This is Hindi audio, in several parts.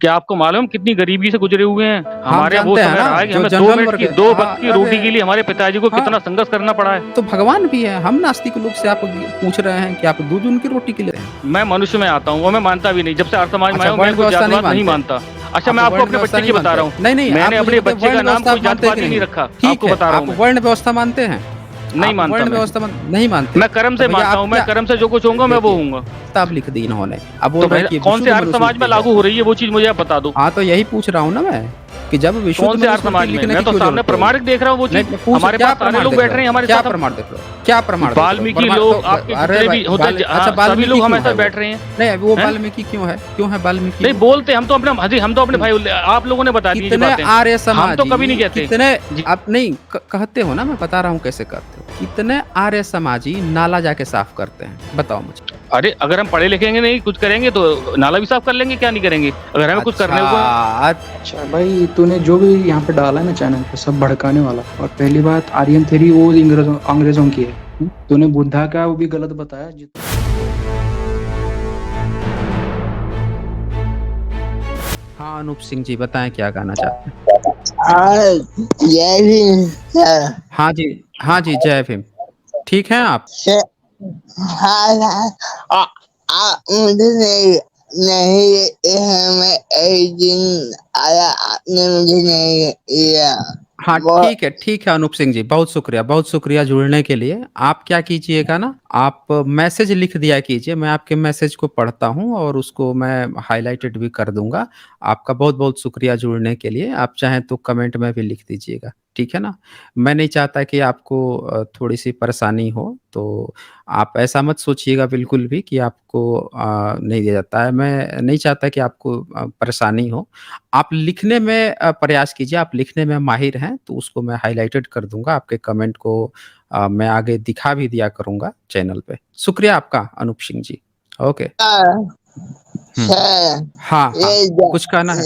क्या आपको मालूम कितनी गरीबी से गुजरे हुए हैं? हम हमारे वो जानते हैं समय ना, रहा है कि जो हमें 2 जनरल मिनट वर्ग की है। 2 हाँ, वक़्त की अरे रोटी के लिए हमारे पिताजी को हाँ, कितना संघर्ष करना पड़ा है। तो भगवान भी है। हम नास्तिक लोग से आप पूछ रहे हैं कि आप दूध उनकी रोटी के लिए हैं। मैं मनुष्य में आता हूँ, वो मैं मानता भी नहीं। जब से आर्य समाज में अच्छा, आया हूँ, मैं वर्ण कोई व्यवस्था नहीं जातिवाद नहीं मानते? मानता। अच्छा, आप मैं आपको वर्ण अपने व्यवस्था बच्चे की नहीं बता मानते? रहा हूँ। नहीं, नहीं, आप मैंने मुझे अपने बताइए बच्चे वर्ण का नाम व्यवस्था कोई आप मानते हैं कि जातिवादी नहीं नहीं? रखा, ठीक आपको है, बता रहा आप हूँ मैं। वर्ण व्यवस्था मानते हैं? नहीं आप मानता वर्ण मैं। व्यवस्था नहीं मानते? मैं कर्म तो से भैया मानता आप हूँ, मैं क्या कर्म से जो कुछ होऊँगा मैं वो देखिए, होऊँगा। किताब लिख दी इन्होंने। अब तो बोल रहे भाई हैं कि कौन से विशुद्ध आर्य समाज में मनुस्मृति है। लागू हो रही है वो चीज़ मुझे आप बता दो। हाँ, तो यही पूछ रहा हूँ ना मैं, कि जब विशुद्ध कौन से आर्य मनुस्मृति समाज में? लिखने मैं की तो क्यों सामने ज़रूरत पड़ी? प्रमाणिक देख रहा हूँ वो नहीं, चीज़। मैं पूछ हमारे क्या पास सारे प्रमाण लोग देख बैठ रहे रहे हो? हैं हमारे क्या साथ अब। प्रमाण देख रहे हो? क्या प्रमाण देख रहे हो? वाल्मीकि प्रमाण तो लोग आपके अरे जितने भाई भी होते अच्छा, सभी वाल्मीकि लोग क्यों हमारे है साथ वो? बैठ रहे हैं। नहीं, वो हैं? वाल्मीकि क्यों है? क्यों है वाल्मीकि नहीं वो? बोलते हम तो अपने हम तो अपने हुँ। भाई आप लोगों ने बता दी ये कितने बातें। आर्य हम तो कभी नहीं समाजी, कहते। कितने जी। आप नहीं कहते हो ना, मैं बता रहा हूँ कैसे करते हो। कितने आर्य समाजी नाला जाके साफ करते हैं? बताओ मुझे। अरे अगर हम पढ़े लिखेंगे नहीं, कुछ करेंगे तो नाला भी साफ कर लेंगे, क्या नहीं करेंगे? अगर हमें कुछ अच्छा, करने को अच्छा भाई, तूने जो भी यहाँ पे डाला है ना चैनल पे, सब भड़काने वाला। और पहली बात, आर्यन थ्योरी वो अंग्रेजों की है। तूने बुद्धा का वो भी गलत बताया। हाँ, अनूप सिंह जी बताएँ क्या कहना चाहते हैं? जय भीम सर। हाँ जी, हाँ जी, जय भीम। ठीक हैं आप? सर, हाँ सर, मुझे नहीं नहीं मैं एक दिन आया, आपने मुझे नहीं लिया। हाँ, बहुत ठीक है अनूप सिंह जी, बहुत शुक्रिया जुड़ने के लिए। आप क्या कीजिएगा ना, आप मैसेज लिख दिया कीजिए, मैं आपके मैसेज को पढ़ता हूँ और उसको मैं हाइलाइटेड भी कर दूँगा। आपका बहुत-बहुत शुक्रिया जुड़ने के लिए। आप चाहें तो कमेंट में भी लिख दीजिएगा, ठीक है ना? मैं नहीं चाहता कि आपको थोड़ी-सी परेशानी हो, तो आप ऐसा मत सोचिएगा बिल्कुल भी कि आपको नहीं दिया जाता है। मैं नहीं चाहता कि आपको परेशानी हो। आप लिखने में प्रयास कीजिए, आप लिखने में माहिर हैं, तो उसको मैं हाइलाइटेड कर दूँगा, आपके कमेंट को मैं आगे दिखा भी दिया करूँगा चैनल पे। शुक्रिया आपका अनूप सिंह जी। ओके। हुँ। सर, हाँ, हाँ। ये जा, कुछ कहना है?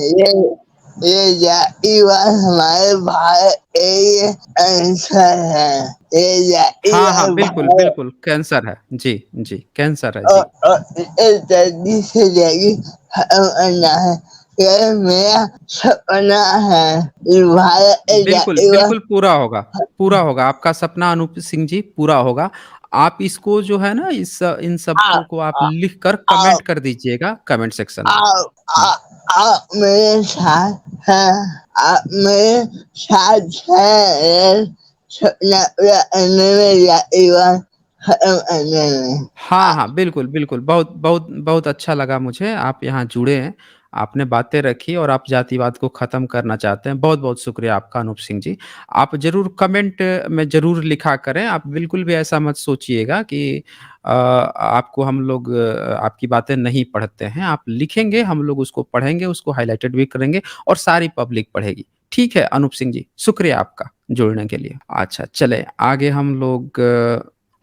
ये जातिवाद हमारे भारत के लिए कैंसर है। ये हाँ, हाँ, जातिवाद बिल्कुल, भारत बिल्कुल, कैंसर है। जी, जी, कैंसर है, जी। इस जल्दी से जल्दी खत्म करना है। ये मेरा सपना है कि भारत एक बिल्कुल, जातिवाद। बिल्कुल पूरा होगा, आपका सपना अनूप सिंह जी पूरा होगा। आप इसको जो है ना इन आप शब्दों को आप लिख कर कमेंट कर दीजिएगा कमेंट सेक्शन में। आप हुँ। आप मेरे साथ हैं। आप मेरे साथ हैं। सपना पूरा करने में, जातिवाद खत्म करने में। हाँ, हाँ, बिल्कुल, बिल्कुल। बहुत अच्छा लगा मुझे आप यहाँ जुड़े हैं। आपने बातें रखी और आप जातिवाद को ख़त्म करना चाहते हैं। बहुत-बहुत शुक्रिया आपका अनूप सिंह जी। आप ज़रूर कमेंट में ज़रूर लिखा करें। आप बिल्कुल भी ऐसा मत सोचिएगा कि आपको हम लोग आपकी बातें नहीं पढ़ते हैं। आप लिखेंगे, हम लोग उसको पढ़ेंगे, उसको हाइलाइटेड भी करेंगे और सारी पब्लिक पढ़ेगी। ठीक है अनूप सिंह जी, शुक्रिया आपका जुड़ने के लिए। अच्छा, चलें आगे हम लोग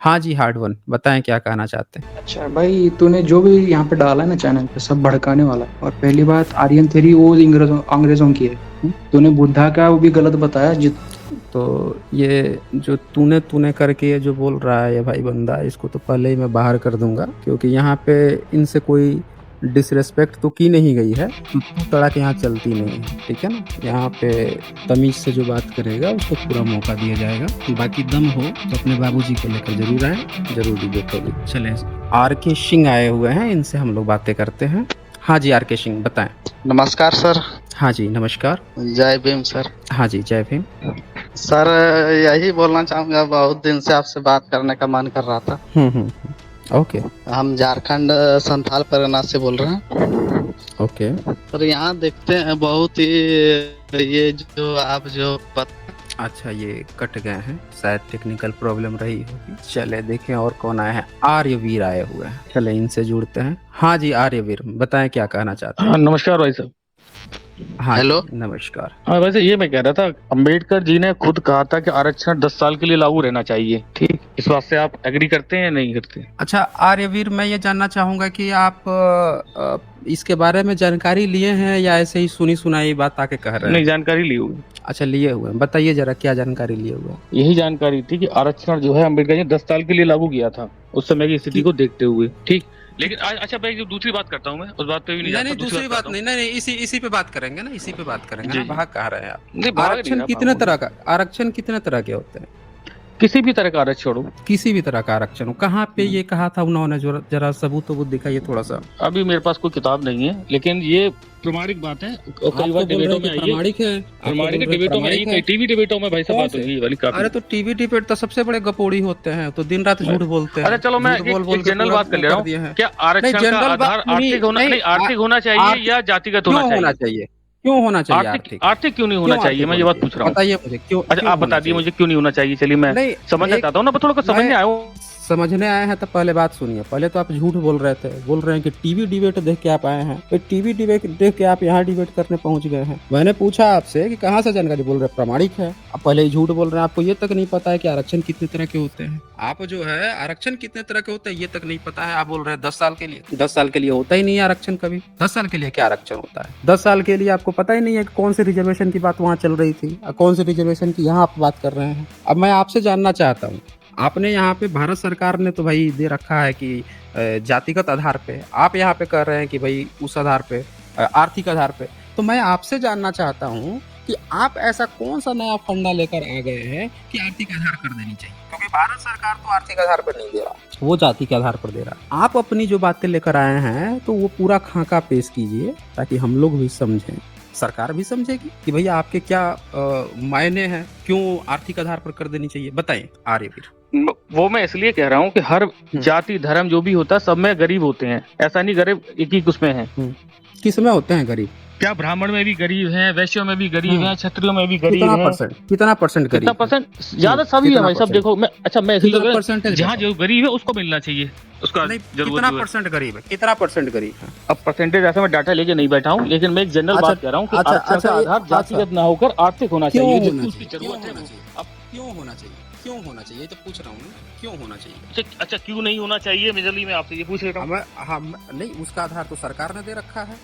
हाँ जी, हार्ड वन बताएँ क्या कहना चाहते हैं? अच्छा भाई, तूने जो भी यहाँ पे डाला है ना चैनल पे, सब भड़काने वाला। और पहली बात, आर्यन थ्योरी वो अंग्रेजों की है। तूने बुद्धा का वो भी गलत बताया। तो ये जो तूने करके ये जो बोल रहा है ये भाई बंदा, इसको तो पहले ही मैं बाहर कर दूँगा क्योंकि यहाँ पे इनसे कोई डिसरिस्पेक्ट तो की नहीं गई है। तू तड़ाक यहाँ चलती नहीं है, ठीक है ना? यहाँ पे तमीज़ से जो बात करेगा उसको पूरा मौका दिया जाएगा। बाकी दम हो तो अपने बाबूजी को लेकर ज़रूर आएँ, ज़रूर डिबेट होगी। चलें आर के सिंह आए हुए हैं, इनसे हम लोग बातें करते हैं। हाँ जी, आर के सिंह बताएँ। नमस्कार सर। हाँ जी, नमस्कार। जय भीम सर। हाँ जी, जय भीम। सर यही बोलना चाहूँगा, बहुत दिन से आपसे बात करने का मन कर रहा था। ओके। हम झारखंड संथाल परगना से बोल रहे हैं। ओके। सर यहाँ देखते हैं बहुत ही ये जो आप जो अच्छा, ये कट गए हैं, शायद टेक्निकल प्रॉब्लम रही होगी। चले देखें और कौन आए हैं। आर्यवीर आए हुए हैं, चले इनसे जुड़ते हैं। हाँ जी, आर्यवीर बताएं क्या कहना चाहते हैं? हाँ, नमस्कार भाई साहब। हाँ हेलो। नमस्कार। हाँ, वैसे ये मैं कह रहा था, अंबेडकर जी ने खुद कहा था कि आरक्षण 10 साल के लिए लागू रहना चाहिए। ठीक, इस बात से आप एग्री करते हैं या नहीं करते? अच्छा आर्यवीर, मैं ये जानना चाहूँगा कि आप इसके बारे में जानकारी लिए हैं या ऐसे ही सुनी सुनाई बात आके कह रहे हैं? नहीं, जानकारी ली हुई। अच्छा, लिए हुए हैं, बताइए जरा क्या जानकारी लिए हुए हैं? यही जानकारी थी कि आरक्षण जो है अम्बेडकर जी ने 10 साल के लिए लागू किया था, उस समय की स्थिति कि को देखते हुए। ठीक, लेकिन अच्छा मैं जो दूसरी बात करता हूँ, मैं उस बात पे भी नहीं नहीं जाता, नहीं दूसरी बात करता हूँ। नहीं, नहीं नहीं इसी पे बात करेंगे ना, इसी पे बात करेंगे जी, ना। जी। भाग कहाँ रहे हैं आप? नहीं, भाग नहीं आरक्षण रहा, कितने भागो तरह नहीं। का, आरक्षण कितने तरह के होते हैं? किसी भी तरह का आरक्षण हो। किसी भी तरह का आरक्षण हो। कहाँ पे ये कहा था उन्होंने? जरा सबूत वबूत दिखाइए थोड़ा सा। अभी मेरे पास कोई किताब नहीं है, लेकिन ये प्रमाणिक बात है। और कई बार डिबेटों में आई है, प्रामाणिक है, प्रमाणिक डिबेटों में आई, कई टीवी डिबेटों में भाई साहब कौन बात से? हुई वाली काफी। अरे तो टीवी डिबेट तो सबसे बड़े गपोड़ी होते हैं, तो दिन रात झूठ बोलते हैं। अच्छा चलो मैं झूठ बोल बोल एक के जनरल पूरा बात कर ले रहा कर दिए हूँ, हैं। क्या नहीं आरक्षण का जनरल बात आधार आर्थिक होना, नहीं, नहीं आर्थिक होना चाहिए या जातिगत क्यों होना होना चाहिए? चाहिए? क्यों होना चाहिए आर्थिक आर्थिक? आर्थिक क्यों नहीं होना क्यों चाहिए, आर्थिक मैं ये होना बात पूछ रहा हूँ। बताइए मुझे क्यों? अच्छा क्यों आप होना बता दिए चाहिए? मुझे क्यों नहीं होना चाहिए, चलिए मैं नहीं समझना एक चाहता हूँ ना, थोड़ा को समझने मैं आया हूँ। समझने आए हैं तो पहले बात सुनिए। पहले तो आप झूठ बोल रहे थे, बोल रहे हैं कि टीवी डिबेट देख के आप आए हैं, फिर टीवी डिबेट देख के आप यहाँ डिबेट करने पहुंच गए हैं। मैंने पूछा आपसे कि कहाँ से जानकारी, बोल रहे प्रामाणिक है। आप पहले ही झूठ बोल रहे हैं, आपको ये तक नहीं पता है कि आरक्षण कितने तरह के होते हैं। आप जो है आरक्षण कितने तरह के होते हैं ये तक नहीं पता है। आप बोल रहे हैं 10 साल के लिए, 10 साल के लिए होता ही नहीं है आरक्षण कभी। 10 साल के लिए क्या आरक्षण होता है? 10 साल के लिए आपको पता ही नहीं है कि कौन सी रिजर्वेशन की बात वहाँ चल रही थी और कौन सी रिजर्वेशन की यहाँ आप बात कर रहे हैं। अब मैं आपसे जानना चाहता हूँ, आपने यहाँ पे भारत सरकार ने तो भाई दे रखा है कि जातिगत आधार पे, आप यहाँ पे कर रहे हैं कि भाई उस आधार पे, आर्थिक आधार पे। तो मैं आपसे जानना चाहता हूँ कि आप ऐसा कौन सा नया फंडा लेकर आ गए हैं कि आर्थिक आधार कर देनी चाहिए? क्योंकि भारत सरकार तो आर्थिक आधार पर नहीं दे रहा, वो जाति के आधार पर दे रहा। आप अपनी जो बातें लेकर आए हैं तो वो पूरा खाका पेश कीजिए ताकि हम लोग भी समझें, सरकार भी समझेगी कि भैया आपके क्या मायने हैं, क्यों आर्थिक आधार पर कर देनी चाहिए। बताएं आर्यवीर। वो मैं इसलिए कह रहा हूँ कि हर जाति धर्म जो भी होता है सब में गरीब होते हैं, ऐसा नहीं गरीब एक ही उसमें है। किस में होते हैं गरीब? क्या ब्राह्मण में भी गरीब हैं, वैश्यों में भी गरीब हैं, क्षत्रियों में भी गरीब हैं। कितना परसेंट गरीब? कितना परसेंट? ज्यादा सभी है भाई सब। देखो मैं अच्छा मैं कितना परसेंटेज? जहाँ जो गरीब है उसको मिलना चाहिए, उसका जरूरत कितना परसेंट गरीब है? कितना परसेंट गरीब है? अब परसेंटेज ऐसा मैं डाटा लेके नहीं बैठा हूँ, लेकिन मैं एक जनरल बात कह रहा हूँ कि आरक्षण का आधार जातिगत ना होकर आर्थिक होना चाहिए, जिसकी उसकी जरूरत है। अब क्यों होना चाहिए? क्यों होना चाहिए तो पूछ रहा हूँ, क्यों होना चाहिए? अच्छा क्यों नहीं होना चाहिए, मेजरली मैं आपसे ये पूछ रहा हूँ। हम नहीं, उसका आधार तो सरकार ने दे रखा है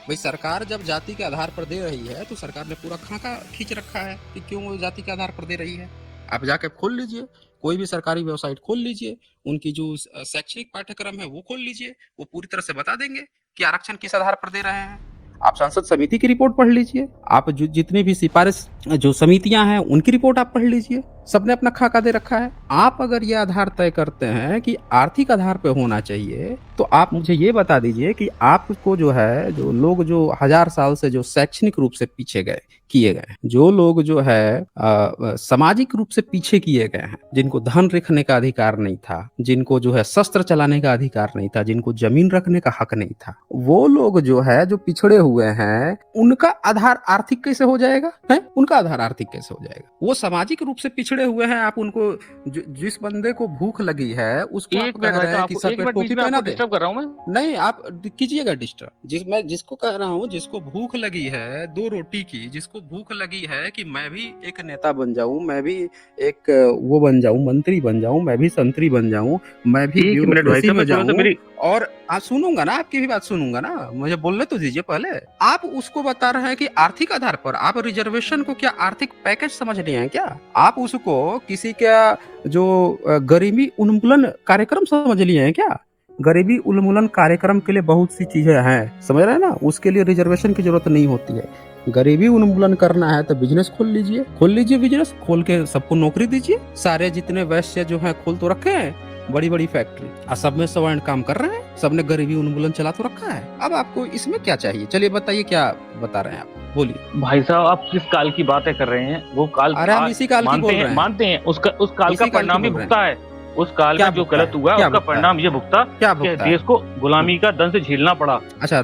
भाई। सरकार जब जाति के आधार पर दे रही है तो सरकार ने पूरा खाका खींच रखा है कि क्यों वो जाति के आधार पर दे रही है। आप जाके खोल लीजिए, कोई भी सरकारी वेबसाइट खोल लीजिए, उनकी जो शैक्षणिक पाठ्यक्रम है वो खोल लीजिए, वो पूरी तरह से बता देंगे कि आरक्षण किस आधार पर दे रहे हैं। आप संसद समिति की रिपोर्ट पढ़ लीजिए, आप जो जितनी भी सिफारिश जो समितियां हैं उनकी रिपोर्ट आप पढ़ लीजिए, सबने अपना खाका दे रखा है। आप अगर ये आधार तय करते हैं कि आर्थिक आधार पे होना चाहिए तो आप मुझे ये बता दीजिए कि आपको जो है, जो लोग जो 1000 साल से जो शैक्षणिक रूप से पीछे किए गए, जो लोग जो है सामाजिक रूप से पीछे किए गए हैं, जिनको धन रखने का अधिकार नहीं था, जिनको जो है शस्त्र चलाने का अधिकार नहीं था, जिनको जमीन रखने का हक नहीं था, वो लोग जो है जो पिछड़े हुए हैं, उनका आधार आर्थिक कैसे हो जाएगा? है उनका आधार आर्थिक कैसे हो जाएगा? वो सामाजिक रूप से पिछड़े हुए हैं। आप उनको जिस बंदे को भूख लगी है उसको आप कह रहे हैं कि सर पे टोपी पहना दे। डिस्टर्ब कर रहा हूं मैं? नहीं आप कीजिएगा डिस्टर्ब। मैं जिसको कह रहा हूँ, जिसको भूख लगी है 2 रोटी की, जिसको भूख लगी है कि मैं भी एक नेता बन जाऊं, मैं भी एक वो बन जाऊं, मंत्री बन जाऊं, मैं भी संतरी बन जाऊं, मैं भी ब्यूरोक्रेसी में जाऊं, और आप सुनूंगा ना, आपकी भी बात सुनूंगा ना, मुझे बोलने तो दीजिए पहले। आप उसको बता रहे हैं कि आर्थिक आधार पर, आप रिजर्वेशन को क्या आर्थिक पैकेज समझ रहे हैं क्या? आप उसको किसी का जो गरीबी उन्मूलन कार्यक्रम समझ लिए हैं क्या? गरीबी उन्मूलन कार्यक्रम के लिए बहुत सी चीजें हैं, समझ रहे हैं ना, उसके लिए रिजर्वेशन की जरूरत नहीं होती है। गरीबी उन्मूलन करना है तो बिजनेस खोल लीजिए बिजनेस खोल के सबको नौकरी दीजिए। सारे जितने वैश्य जो है खोल तो रखे हैं बड़ी बड़ी फैक्ट्री, और सब में सवर्ण काम कर रहे हैं, सबने गरीबी उन्मूलन चला तो रखा है। अब आपको इसमें क्या चाहिए? चलिए बताइए क्या बता रहे हैं आप, बोलिए। भाई साहब आप किस काल की बातें कर रहे हैं? वो काल, अरे हम इसी काल की बोल रहे हैं। मानते हैं उस काल का परिणाम भी भुगता है। उस काल में जो गलत हुआ उसका परिणाम ये भुगता कि देश को गुलामी का दंश झेलना पड़ा। अच्छा,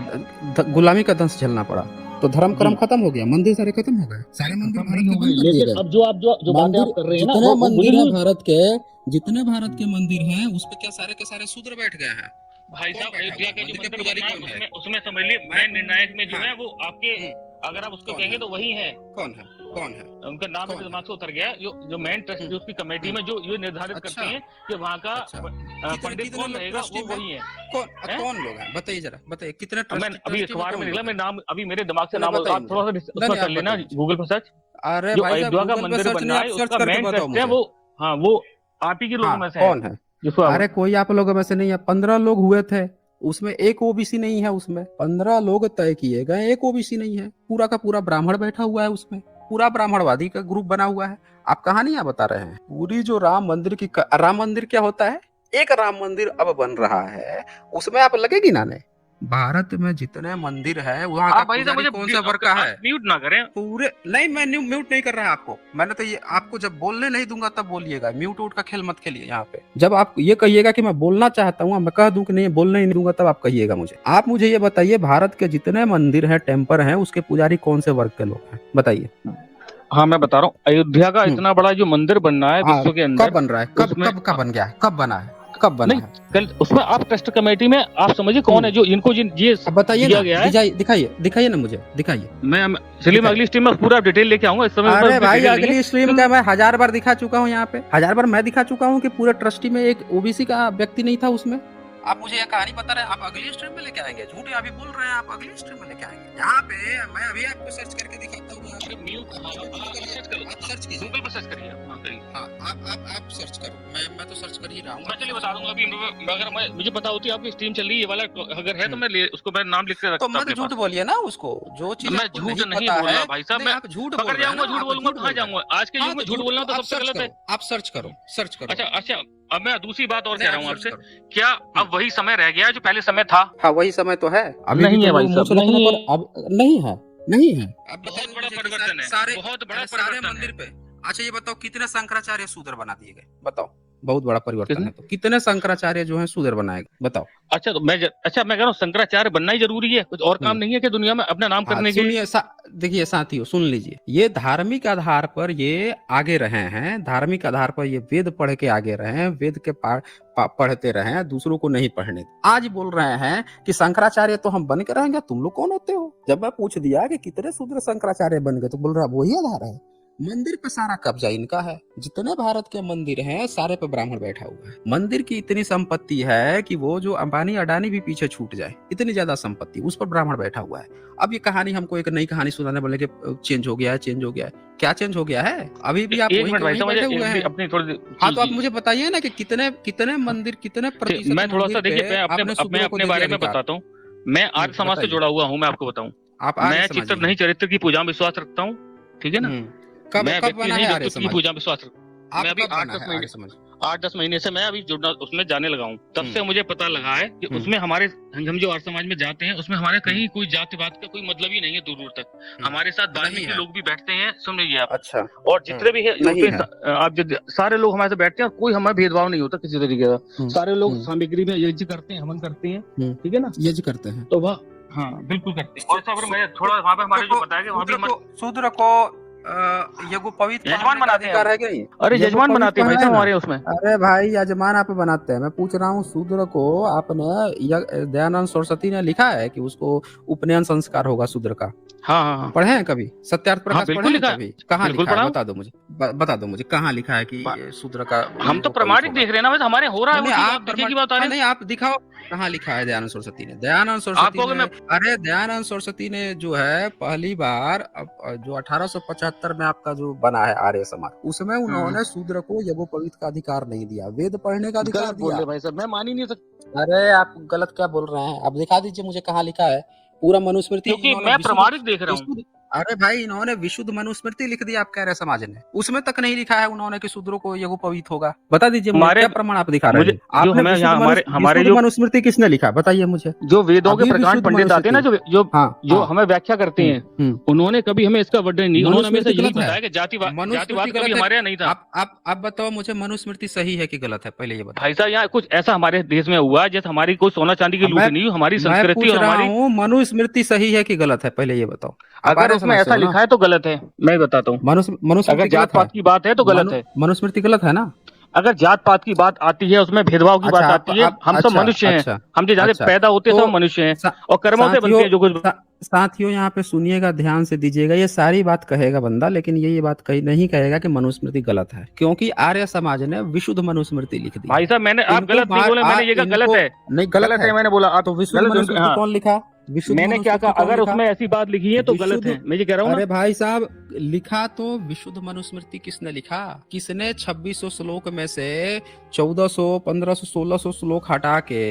गुलामी का दंश झेलना पड़ा तो धर्म कर्म खत्म हो गया, मंदिर सारे खत्म हो गए, सारे मंदिर भारत के बंद कर दिए गए। अब जो बातें आप कर रहे हैं ना, जितने मंदिर हैं भारत के, जितने भारत के मंदिर हैं उस पे क्या सारे के सारे शूद्र बैठ गए हैं? भाई साहब अयोध्या के जो पुजारी है उसमें समझ लिए मेन निर्णायक में जो है वो आपके, अगर आप उसको कहेंगे तो वही है। कौन है? उनका नाम मेरे दिमाग से उतर गया। जो मेन ट्रस्ट जो उसकी कमेटी में जो ये निर्धारित करते हैं कि वहाँ का पंडित कौन रहेगा, वो वही है। कौन लोग हैं बताइए जरा, बताइए कितने ट्रस्ट? मैं अभी अखबार में निकला, मैं नाम अभी मेरे दिमाग से नाम, आप थोड़ा सा उसका कर लेना गूगल पर सर्च। अरे जो अयोध्या का मंदिर बन रहा है उसका मेन ट्रस्ट है वो, हाँ वो आप ही के लोगों में से कौन है? अरे कोई आप लोगों में से नहीं है, 15 लोग हुए थे उसमें एक ओबीसी नहीं है, उसमें 15 लोग तय किए गए, एक ओबीसी नहीं है, पूरा का पूरा ब्राह्मण बैठा हुआ है, उसमें पूरा ब्राह्मणवादी का ग्रुप बना हुआ है। आप कहानियां बता रहे हैं। पूरी जो राम मंदिर की राम मंदिर क्या होता है, एक राम मंदिर अब बन रहा है, उसमें आप लगेगी ना ने भारत में जितने मंदिर है वहाँ का आप भाई साहब पुजारी मुझे कौन सा वर्ग का है? म्यूट ना करें। पूरे नहीं, मैं म्यूट नहीं कर रहा आपको, मैंने तो ये आपको जब बोलने नहीं दूंगा तब बोलिएगा, म्यूट वूट का खेल मत खेलिए यहाँ पे। जब आप ये कहिएगा कि मैं बोलना चाहता हूँ, मैं कह दूं कि नहीं बोलने ही नहीं दूंगा, तब आप कहिएगा मुझे। आप मुझे ये बताइए, भारत के जितने मंदिर हैं, टेम्पल हैं, उसके पुजारी कौन से वर्ग के लोग हैं, बताइए। हाँ मैं बता रहा हूँ, अयोध्या का इतना बड़ा जो मंदिर बन रहा है विश्व के अंदर, कब बन रहा है, कब बन गया है, कब बना है, कब बना है? कल उसमें आप ट्रस्ट कमेटी में आप समझिए कौन है जो इनको ये बताइए ना, गया है। दिखाइए ना मुझे, दिखाइए। चलिए मैं अगली स्ट्रीम में पूरा डिटेल लेके आऊंगा। इस समय अरे भाई अगली स्ट्रीम का मैं 1000 बार दिखा चुका हूँ, यहाँ पे 1000 बार मैं दिखा चुका हूँ कि पूरे ट्रस्टी में एक ओबीसी का व्यक्ति नहीं था उसमें। आप मुझे यह कहानी बता रहे हैं, आप अगली स्ट्रीम में लेके आएंगे, झूठ अभी बोल रहे हैं, आप अगली स्ट्रीम में लेके आएंगे। यहाँ पे मैं अभी आपको सर्च करके दिखाता हूँ, आप सर्च कीजिए, गूगल पर सर्च करिए। हाँ आप सर्च करो, मैं तो सर्च कर ही रहा हूँ। मैं चलिए बता दूंगा अभी, अगर मुझे पता होती है आपकी स्ट्रीम चल रही है ये वाला अगर है तो मैं उसको मैं नाम लिख के रखता तो मत झूठ बोलिए ना उसको, जो चीज मैं झूठ नहीं बोल रहा भाई साहब, मैं आप झूठ पकड़ जाऊंगा, झूठ बोलूंगा कहाँ जाऊंगा? आज के युग में झूठ बोलना तो सबसे गलत है। आप सर्च करो। अच्छा अब मैं दूसरी बात और कह रहा हूँ आपसे, क्या अब वही समय रह गया जो पहले समय था? हाँ वही समय तो है, अभी नहीं है भाई साहब, नहीं है। अब नहीं है। अब बहुत बड़ा परिवर्तन है, बहुत बड़ा सारे मंदिर पे। अच्छा ये बताओ, कितने शंकराचार्य शूद्र बना दिए गए, बताओ। बहुत बड़ा परिवर्तन है, तो कितने शंकराचार्य जो है शूद्र बनाए गए, बताओ। अच्छा तो मैं कह रहा हूँ शंकराचार्य बनना ही जरूरी है, कुछ और काम नहीं है कि दुनिया में अपना नाम करने के लिए? देखिए साथियों सुन लीजिए, ये धार्मिक आधार पर ये आगे रहे हैं, धार्मिक आधार पर ये वेद पढ़ के आगे रहे हैं, वेद के पढ़ते रहे हैं, दूसरों को नहीं पढ़ने। आज बोल रहे हैं कि शंकराचार्य तो हम बन के रहेंगे, तुम लोग कौन होते हो? जब मैं पूछ दिया कि कितने शूद्र शंकराचार्य बन गए, तो बोल रहा वही आधार है, मंदिर पे सारा कब्जा इनका है। जितने भारत के मंदिर हैं सारे पे ब्राह्मण बैठा हुआ है। मंदिर की इतनी संपत्ति है कि वो जो अंबानी अडानी भी पीछे छूट जाए, इतनी ज्यादा संपत्ति, उस पर ब्राह्मण बैठा हुआ है। अब ये कहानी हमको एक नई कहानी सुनाने बोले कि चेंज हो गया है, क्या चेंज हो गया है? अभी भी आप वहीं बैठे हुए हैं अपनी थोड़ी। हाँ तो आप मुझे बताइए ना कि कितने मंदिर, कितने प्रतिशत। मैं थोड़ा सा देखिए, मैं अपने बारे में बताता हूँ। मैं आर्य समाज से जुड़ा हुआ हूँ, मैं आपको बताऊँ। मैं चित्र नहीं चरित्र की पूजा में विश्वास रखता हूँ, ठीक है ना? कब बना है आर्य समाज? पूजा विश्वास मैं अभी 8-10 महीने से मैं अभी जुड़ना उसमें जाने लगा हूँ। तब से मुझे पता लगा है कि उसमें हमारे हम जो आर्य समाज में जाते हैं उसमें हमारे कहीं कोई जातिवाद का कोई मतलब ही नहीं है, दूर दूर तक। हमारे साथ धार्मिक के लोग भी बैठते हैं, सुन लीजिए आप। अच्छा। और जितने भी है आप सारे लोग हमारे साथ बैठते हैं, कोई हमारा भेदभाव नहीं होता किसी तरीके का। सारे लोग सामग्री में यज्ञ करते हैं, हमन करते हैं, ठीक है ना? यज्ञ करते हैं तो वह हाँ बिल्कुल करते हैं। और मैं थोड़ा वहाँ पे हमारे जो बताया वहाँ भी शूद्र को पवित्र यजमान बनाते हैं, है कि नहीं? अरे यजमान बनाते हैं भाई साहब हमारे उसमें। अरे भाई यजमान आप बनाते हैं, मैं पूछ रहा हूँ शूद्र को आपने दयानंद सरस्वती ने लिखा है कि उसको उपनयन संस्कार होगा शूद्र का? हाँ पढ़े हैं कभी? सत्यार्थ प्रकाश पढ़े हैं कभी? कहाँ लिखा है? बता दो मुझे कहाँ लिखा है कि शूद्र का? हम तो प्रमाणिक देख रहे हैं ना, हमारे हो रहा है। आप दिखाओ कहाँ लिखा है दयानंद सरस्वती ने? दयानंद सरस्वती ने जो है पहली बार जो 1875 में आपका जो बना है आर्य समाज, उसमें उन्होंने शूद्र को यज्ञोपवीत का अधिकार नहीं दिया, वेद पढ़ने का अधिकार दिया। भाई साहब मैं मान ही नहीं सकता। अरे आप गलत क्या बोल रहे हैं? आप दिखा दीजिए मुझे कहाँ लिखा है पूरा मनुस्मृति, क्योंकि मैं प्रमाणिक देख रहा हूँ। अरे भाई इन्होंने विशुद्ध मनुस्मृति लिख दिया, आप कह रहे समाज ने, उसमें तक नहीं लिखा है उन्होंने कि शूद्रों को यज्ञोपवीत होगा। बता दीजिए मुझे क्या प्रमाण आप दिखा रहे हैं? हमारे जो मनुस्मृति किसने लिखा बताइए मुझे? जो वेदों के प्रकांड पंडित आते हैं ना, जो हमें व्याख्या करते हैं, उन्होंने कभी हमें इसका वर्णन नहीं, उन्होंने हमेशा यही बताया कि जातिवाद कभी हमारे यहाँ नहीं था। आप बताओ मुझे, मनुस्मृति सही है कि गलत है? पहले ये बताओ भाई साहब। यहाँ कुछ ऐसा हमारे देश में हुआ जैसे हमारी कोई सोना चांदी की लूट नहीं हुई, हमारी संस्कृति और हमारी मनुस्मृति सही है कि गलत है? पहले ये बताओ। अगर उसमें ऐसा लिखा है तो गलत है, मैं बताता हूँ। मनुस्मृति अगर जात पात की बात है तो गलत है। मनुस्मृति गलत है ना? अगर जात पात की बात आती है, उसमें भेदभाव की बात आती है, हम सब मनुष्य हैं, हम जो जाने पैदा होते सब मनुष्य हैं और कर्मों से बनते हैं जो कुछ। साथियों यहाँ पे सुनिएगा, ध्यान से दीजिएगा, ये सारी बात कहेगा बंदा, लेकिन ये बात नहीं कहेगा कि मनुस्मृति गलत है, क्योंकि आर्य समाज ने विशुद्ध मनुस्मृति लिख दी। भाई साहब मैंने आप गलत नहीं बोले, मैंने ये कहा गलत है। नहीं गलत है मैंने बोला। आप तो विशुद्ध मनुस्मृति कौन लिखा? मैंने क्या कहा? अगर उसमें ऐसी बात लिखी है तो गलत है, मैं ये कह रहा हूँ। अरे भाई साहब लिखा तो विशुद्ध मनुस्मृति किसने लिखा? किसने 2600 श्लोक में से 1400, 1500, 1600 श्लोक हटा के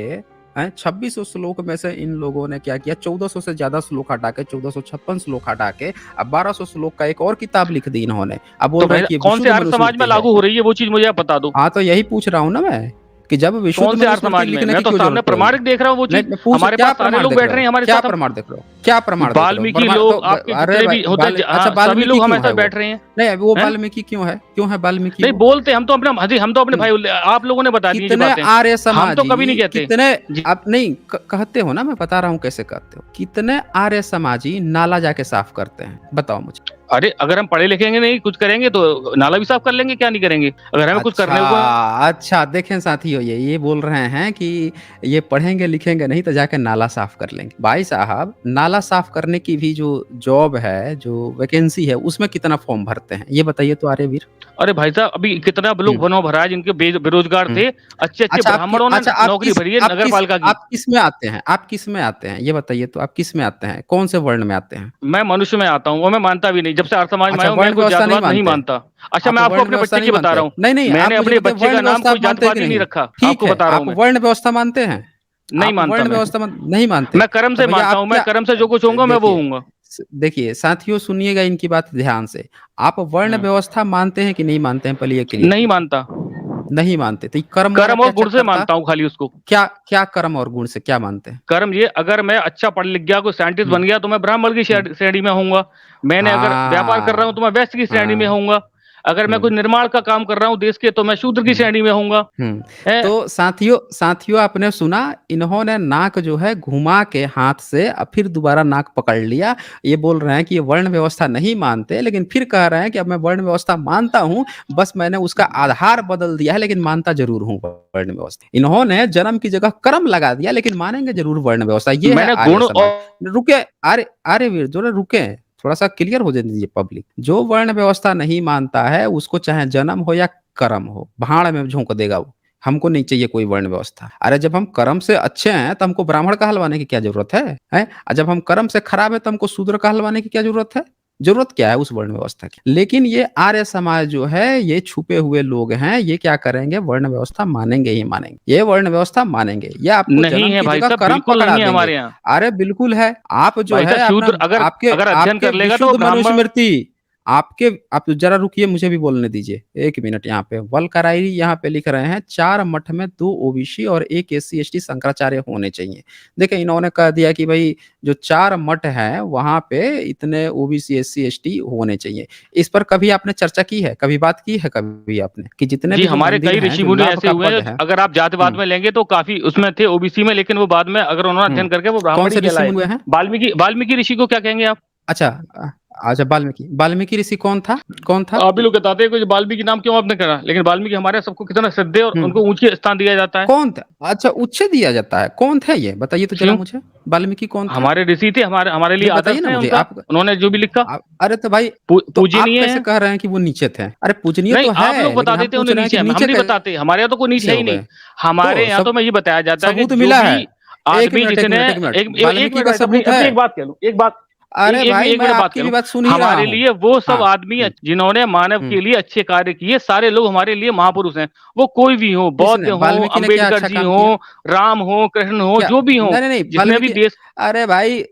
हैं 2600 श्लोक में से इन लोगों ने क्या किया, 1400 से ज्यादा श्लोक हटा के 1456 श्लोक हटा के अब 1200 श्लोक का एक और किताब लिख दी इन्होंने। अब बोल तो रहे हैं भाई कि कौन से आर्य समाज में लागू हो रही है वो चीज मुझे आप बता दो। हाँ तो यही पूछ रहा हूँ ना मैं कि जब विशुद्ध कौन से आर्य मनुस्मृति समाज में? लिखने मैं की तो क्यों सामने जरूरत प्रमाणिक देख रहा हूँ वो नहीं, चीज। मैं पूछ हमारे क्या पास सारे प्रमाण लोग देख बैठ रहे रहे हैं हो, हमारे क्या साथ। प्रमाण देख रहे हो, क्या प्रमाण देख रहे हो? वाल्मीकि प्रमाण लोग तो आपके अरे जितने भाई भी होते अच्छा हाँ, सभी वाल्मीकि लोग क्यों हमारे है साथ वो? बैठ रहे हैं। नहीं वो हैं? वाल्मीकि क्यों है वाल्मीकि नहीं वो? बोलते हम तो अपने हम तो अपने भाई, आप लोगों ने बता दी ये कितने बातें, आर्य हम तो कभी नहीं समाजी कहते कितने जी। आप नहीं कहते हो ना, मैं बता रहा हूँ कैसे कहते हो। कितने आर्य समाजी नाला जाके साफ करते हैं, बताओ मुझे। अरे अगर हम पढ़े लिखेंगे नहीं कुछ करेंगे तो नाला भी साफ कर लेंगे, क्या नहीं करेंगे अगर हमें कुछ अच्छा करने को। अच्छा देखें साथियों, ये बोल रहे हैं कि ये पढ़ेंगे लिखेंगे नहीं तो जाके नाला साफ कर लेंगे। भाई साहब नाला साफ करने की भी जो जॉब है, जो वैकेंसी है, उसमें कितना फॉर्म भरते हैं ये बताइए तो आर्यवीर। अरे भाई साहब अभी कितना लोग हम्म, बनों भरा है जिनके बेरोजगार हम्म। थे, अच्छे अच्छे अच्छा ब्राह्मणों ने नौकरी भरी है नगर पालिका की। आप किस में आते हैं, आप किस में आते हैं ये बताइए तो, आप किस में आते हैं, कौन से वर्ण में आते हैं? मैं मनुष्य में आता हूँ, वो मैं मानता भी नहीं, जब से आर्य समाज में अच्छा आया हूँ मैं वर्ण कोई व्यवस्था नहीं जातवाद नहीं मानते? मानता। अच्छा आप मैं आपको वर्ण अपने व्यवस्था बच्चे नहीं की बता मानते? रहा हूँ, नहीं नहीं, आप मैंने मुझे अपने बताइए बच्चे वर्ण का नाम व्यवस्था कोई आप मानते हैं जातवाद कि ही नहीं नहीं? रखा, ठीक आपको है, बता रहा आप हूँ मैं। वर्ण व्यवस्था मानते हैं? नहीं आप मानता वर्ण मैं व्यवस्था नहीं मानते? मैं कर्म से तो भैया मानता आप हूँ, मैं क्या कर्म से जो कुछ होऊंगा मैं वो देखिए होऊंगा। देखिए साथियों सुनिएगा इनकी बात ध्यान से। आप वर्ण व्यवस्था मानते हैं कि नहीं मानते हैं, पहले ये क्लियर नहीं कीजिए। मानता। नहीं मानते तो ये कर्म वाला कर्म और क्या गुण से चक्कर था? मानता हूँ खाली उसको। क्या क्या कर्म और गुण से क्या मानते हैं? कर्म ये अगर मैं अच्छा पढ़ लिख गया कोई साइंटिस्ट बन हम्म, गया तो मैं ब्राह्मण की हम्म, श्रेणी में होऊंगा। मैंने अगर व्यापार कर रहा हूँ तो मैं वैश्य की श्रेणी में हाँ, होऊंगा। अगर मैं कोई हम्म, निर्माण का काम कर रहा हूँ देश के तो मैं शूद्र की हम्म, श्रेणी में होऊंगा। हम्म। है? तो साथियों आपने सुना, इन्होंने नाक जो है घुमा के हाथ से अब फिर दोबारा नाक पकड़ लिया। ये बोल रहे हैं कि ये वर्ण व्यवस्था नहीं मानते, लेकिन फिर कह रहे हैं कि अब मैं वर्ण व्यवस्था मानता हूं, बस मैंने उसका आधार बदल दिया है, लेकिन मानता जरूर हूं वर्ण व्यवस्था। इन्होंने जन्म की जगह कर्म लगा दिया, लेकिन मानेंगे जरूर वर्ण व्यवस्था। ये है मैंने आर्य गुण समाज। और रुके आर्यवीर जो रुके, थोड़ा सा क्लियर हो जाने दीजिए पब्लिक। जो वर्ण व्यवस्था नहीं मानता है उसको चाहे जन्म हो या कर्म हो, भाड़ में झोंक देगा वो। हमको नहीं चाहिए कोई वर्ण व्यवस्था। अरे जब हम कर्म से अच्छे हैं तो हमको ब्राह्मण कहलवाने की क्या जरूरत है, हैं? और जब हम कर्म से खराब है तो हमको शूद्र कहलवाने की क्या जरूरत है? जरूरत क्या है उस वर्ण व्यवस्था की? लेकिन ये आर्य समाज जो है, ये छुपे हुए लोग हैं, ये क्या करेंगे, वर्ण व्यवस्था मानेंगे ही मानेंगे। ये वर्ण व्यवस्था मानेंगे, ये आपको नहीं जन्म है की भाई जगह साहब, कर्म बिल्कुल पकड़ा नहीं है देंगे। हमारे यहाँ। अरे बिल्कुल है। आप जो भाई है साहब अपना शूद्र अगर आपके अगर अध्ययन आपके कर लेगा तो विशुद्ध ब्राह्मण। मनुस्मृति आप जरा रुकिए, मुझे भी बोलने दीजिए 1 मिनट। यहाँ पे वलकराई यहाँ पे लिख रहे हैं 4 मठ में 2 ओबीसी और 1 SC ST शंकराचार्य होने चाहिए। देखिए इन्होंने कह दिया कि भाई जो 4 मठ हैं वहां पे इतने OBC SC ST होने चाहिए। इस पर कभी आपने चर्चा की है, कभी बात की है कभी आपने कि जितने जी भी जो हमारे मंदिर कई हैं, ऋषि जो मुनि लाभ ऐसे का हुए पद हैं, है। अगर आप जातिवाद में लेंगे तो काफी उसमें थे ओबीसी में, लेकिन वो बाद में अगर उन्होंने अध्ययन करके वो कौन ब्राह्मण से ही ऋषि कहलाए। मुनि हैं? वाल्मीकि ऋषि को क्या कहेंगे आप? अच्छा अच्छा वाल्मीकि ऋषि कौन था, कौन था? आप भी लोग बताते हैं कि वाल्मीकि नाम क्यों आपने करा, लेकिन वाल्मीकि हमारे सबको कितना श्रद्धेय और उनको ऊंचे स्थान दिया जाता है। कौन था? अच्छा उच्च दिया जाता है, कौन थे ये बताइए तो जरा क्यों? मुझे। वाल्मीकि कौन थे? हमारे ऋषि थे, हमारे हमारे लिए नहीं बताइए आदर्श ना है मुझे उनका, आप। उन्होंने जो भी लिखा अरे तो भाई, तो आप पूजनीय कैसे है। कह रहे हैं कि वो नीचे थे? अरे पूजनीय नहीं तो आप है, लोग बता लेकिन हम देते हैं पूछ उन्हें रहे हैं नीचे कि है, हम नीचे नहीं बताते, हमारे यहाँ तो कोई नीचे है कैसे ही हो नहीं। गए? हमारे तो यहाँ तो मैं ये बताया जाता है कि सबूत जो मिला भी है? एक आदमी मिनट एक जिसने मिनट एक मिनट, एक वाल्मीकि मिनट का भाई साहब, सबूत है? अपनी एक बात कह लूं, एक बात अरे भाई एक मैं मिनट बात आपकी कह भी लूं। बात सुन ही रहा हमारे हूँ। लिए वो सब हाँ आदमी जिन्होंने मानव के लिए अच्छे कार्य किए, सारे लोग हमारे लिए महापुरुष हैं। वो कोई भी हो, बौद्ध किसने, हो, वाल्मीकि ने क्या अंबेडकर अच्छा जी काम हो, किया? राम हो, कृष्ण हो, क्या जो भी हो, नहीं नहीं नहीं जिसने भी वाल्मीकि, देश। अरे भाई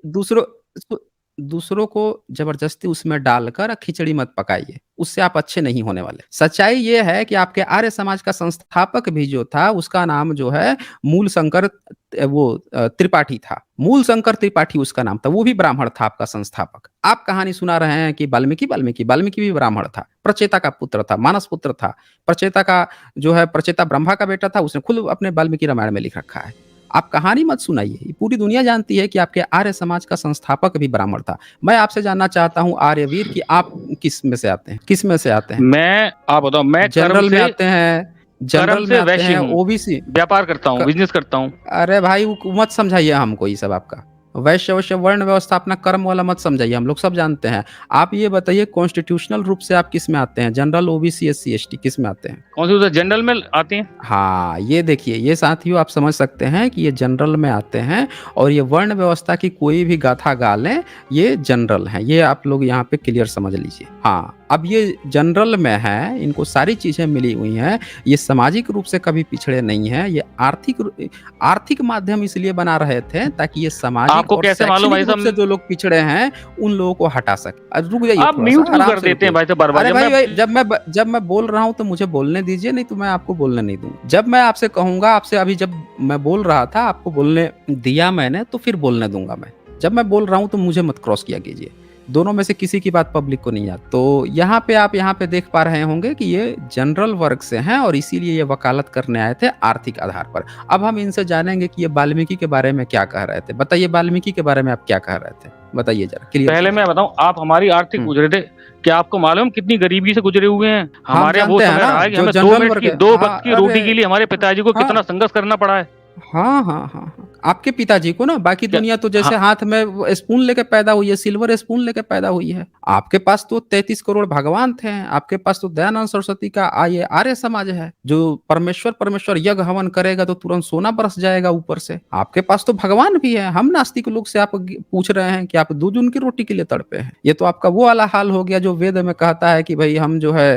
दूसरों को जबरदस्ती उसमें डालकर खिचड़ी मत पकाइए, उससे आप अच्छे नहीं होने वाले। सच्चाई ये है कि आपके आर्य समाज का संस्थापक भी जो था उसका नाम जो है मूल शंकर त्रिपाठी था। मूल शंकर त्रिपाठी उसका नाम था, वो भी ब्राह्मण था आपका संस्थापक। आप कहानी सुना रहे हैं कि वाल्मीकि भी ब्राह्मण था, प्रचेता का पुत्र था, मानस पुत्र था। प्रचेता का जो है, प्रचेता ब्रह्मा का बेटा था, उसने खुद अपने वाल्मीकि रामायण में लिख रखा है। आप कहानी मत सुनाइए, पूरी दुनिया जानती है कि आपके आर्य समाज का संस्थापक भी ब्राह्मण था। मैं आपसे जानना चाहता हूं आर्यवीर कि आप किस में से आते हैं, किस में से आते हैं? मैं आप बताओ, मैं जनरल में आते हैं, जनरल में आते वैश्य हैं, हूँ, ओबीसी? व्यापार करता हूँ, बिजनेस करता हूँ। अरे भाई वो मत समझाइए हमको ये सब आपका वैश्य वर्ण व्यवस्था अपना कर्म वाला मत समझाइए, हम लोग सब जानते हैं। आप ये बताइए कॉन्स्टिट्यूशनल रूप से आप किस में आते हैं, जनरल, ओबीसी, SC ST किस में आते हैं? कौन सी जनरल में आते हैं? हाँ ये देखिए, ये साथियों आप समझ सकते हैं कि ये जनरल में आते हैं, और ये वर्ण व्यवस्था की कोई भी गाथा गा लें ये जनरल हैं, ये आप लोग यहाँ पे क्लियर समझ लीजिए। हाँ अब ये जनरल में है, इनको सारी चीज़ें मिली हुई हैं, ये सामाजिक रूप से कभी पिछड़े नहीं हैं, ये आर्थिक माध्यम इसलिए बना रहे थे ताकि ये सामाजिक आपको और कैसे मालूम भाई शैक्षणिक रूप साहब? से जो लोग पिछड़े हैं, उन लोगों को हटा सके। रुक जाइए आप थोड़ा-सा, म्यूट क्यों आराम कर से देते हैं रुकिए। भाई साहब बार-बार? अरे जब भाई, मैं जब मैं बोल रहा हूँ तो मुझे बोलने दीजिए, नहीं तो मैं आपको बोलने नहीं दूँगा। जब मैं आपसे कहूँगा, आपसे अभी जब मैं बोल रहा था, आपको बोलने दिया मैंने, तो फिर बोलने दूँगा मैं। जब मैं बोल रहा हूँ तो मुझे मत क्रॉस किया कीजिए। दोनों में से किसी की बात पब्लिक को नहीं आती। तो यहाँ पे आप यहाँ पे देख पा रहे होंगे कि ये जनरल वर्ग से हैं और इसीलिए ये वकालत करने आए थे आर्थिक आधार पर। अब हम इनसे जानेंगे कि ये वाल्मीकि के बारे में क्या कह रहे थे। बताइए, वाल्मीकि के बारे में आप क्या कह रहे थे? बताइए ज़रा क्लियर पहले कीजिए। मैं बताऊं, आप हमारी आर्थिक पूछ रहे थे। क्या आपको मालूम कितनी गरीबी से गुजरे हुए हैं? हम हमारे यहाँ वो जानते हैं समय ना, रहा है कि जो हमें 2 जनरल मिनट वर्ग की है। 2 हाँ, वक्त की रोटी अरे के लिए हमारे पिताजी को हाँ। कितना संघर्ष करना पड़ा है। हाँ, हाँ, हाँ, हाँ। आपके पिताजी को ना, बाकी क्या दुनिया तो जैसे हाँ, हाथ में वो स्पून लेके पैदा हुई है, सिल्वर स्पून लेके पैदा हुई है। आपके पास तो 33 करोड़ भगवान थे। आपके पास तो दयानंद सरस्वती का ये आर्य समाज है, जो परमेश्वर यज्ञ हवन करेगा तो तुरंत सोना बरस जाएगा ऊपर से। आपके पास तो भगवान भी है। हम नास्तिक लोग से आप पूछ रहे हैं कि आप दूध उनकी रोटी के लिए तड़पे हैं। ये तो आपका वो वाला हाल हो गया जो वेद में कहता है कि भाई हम जो है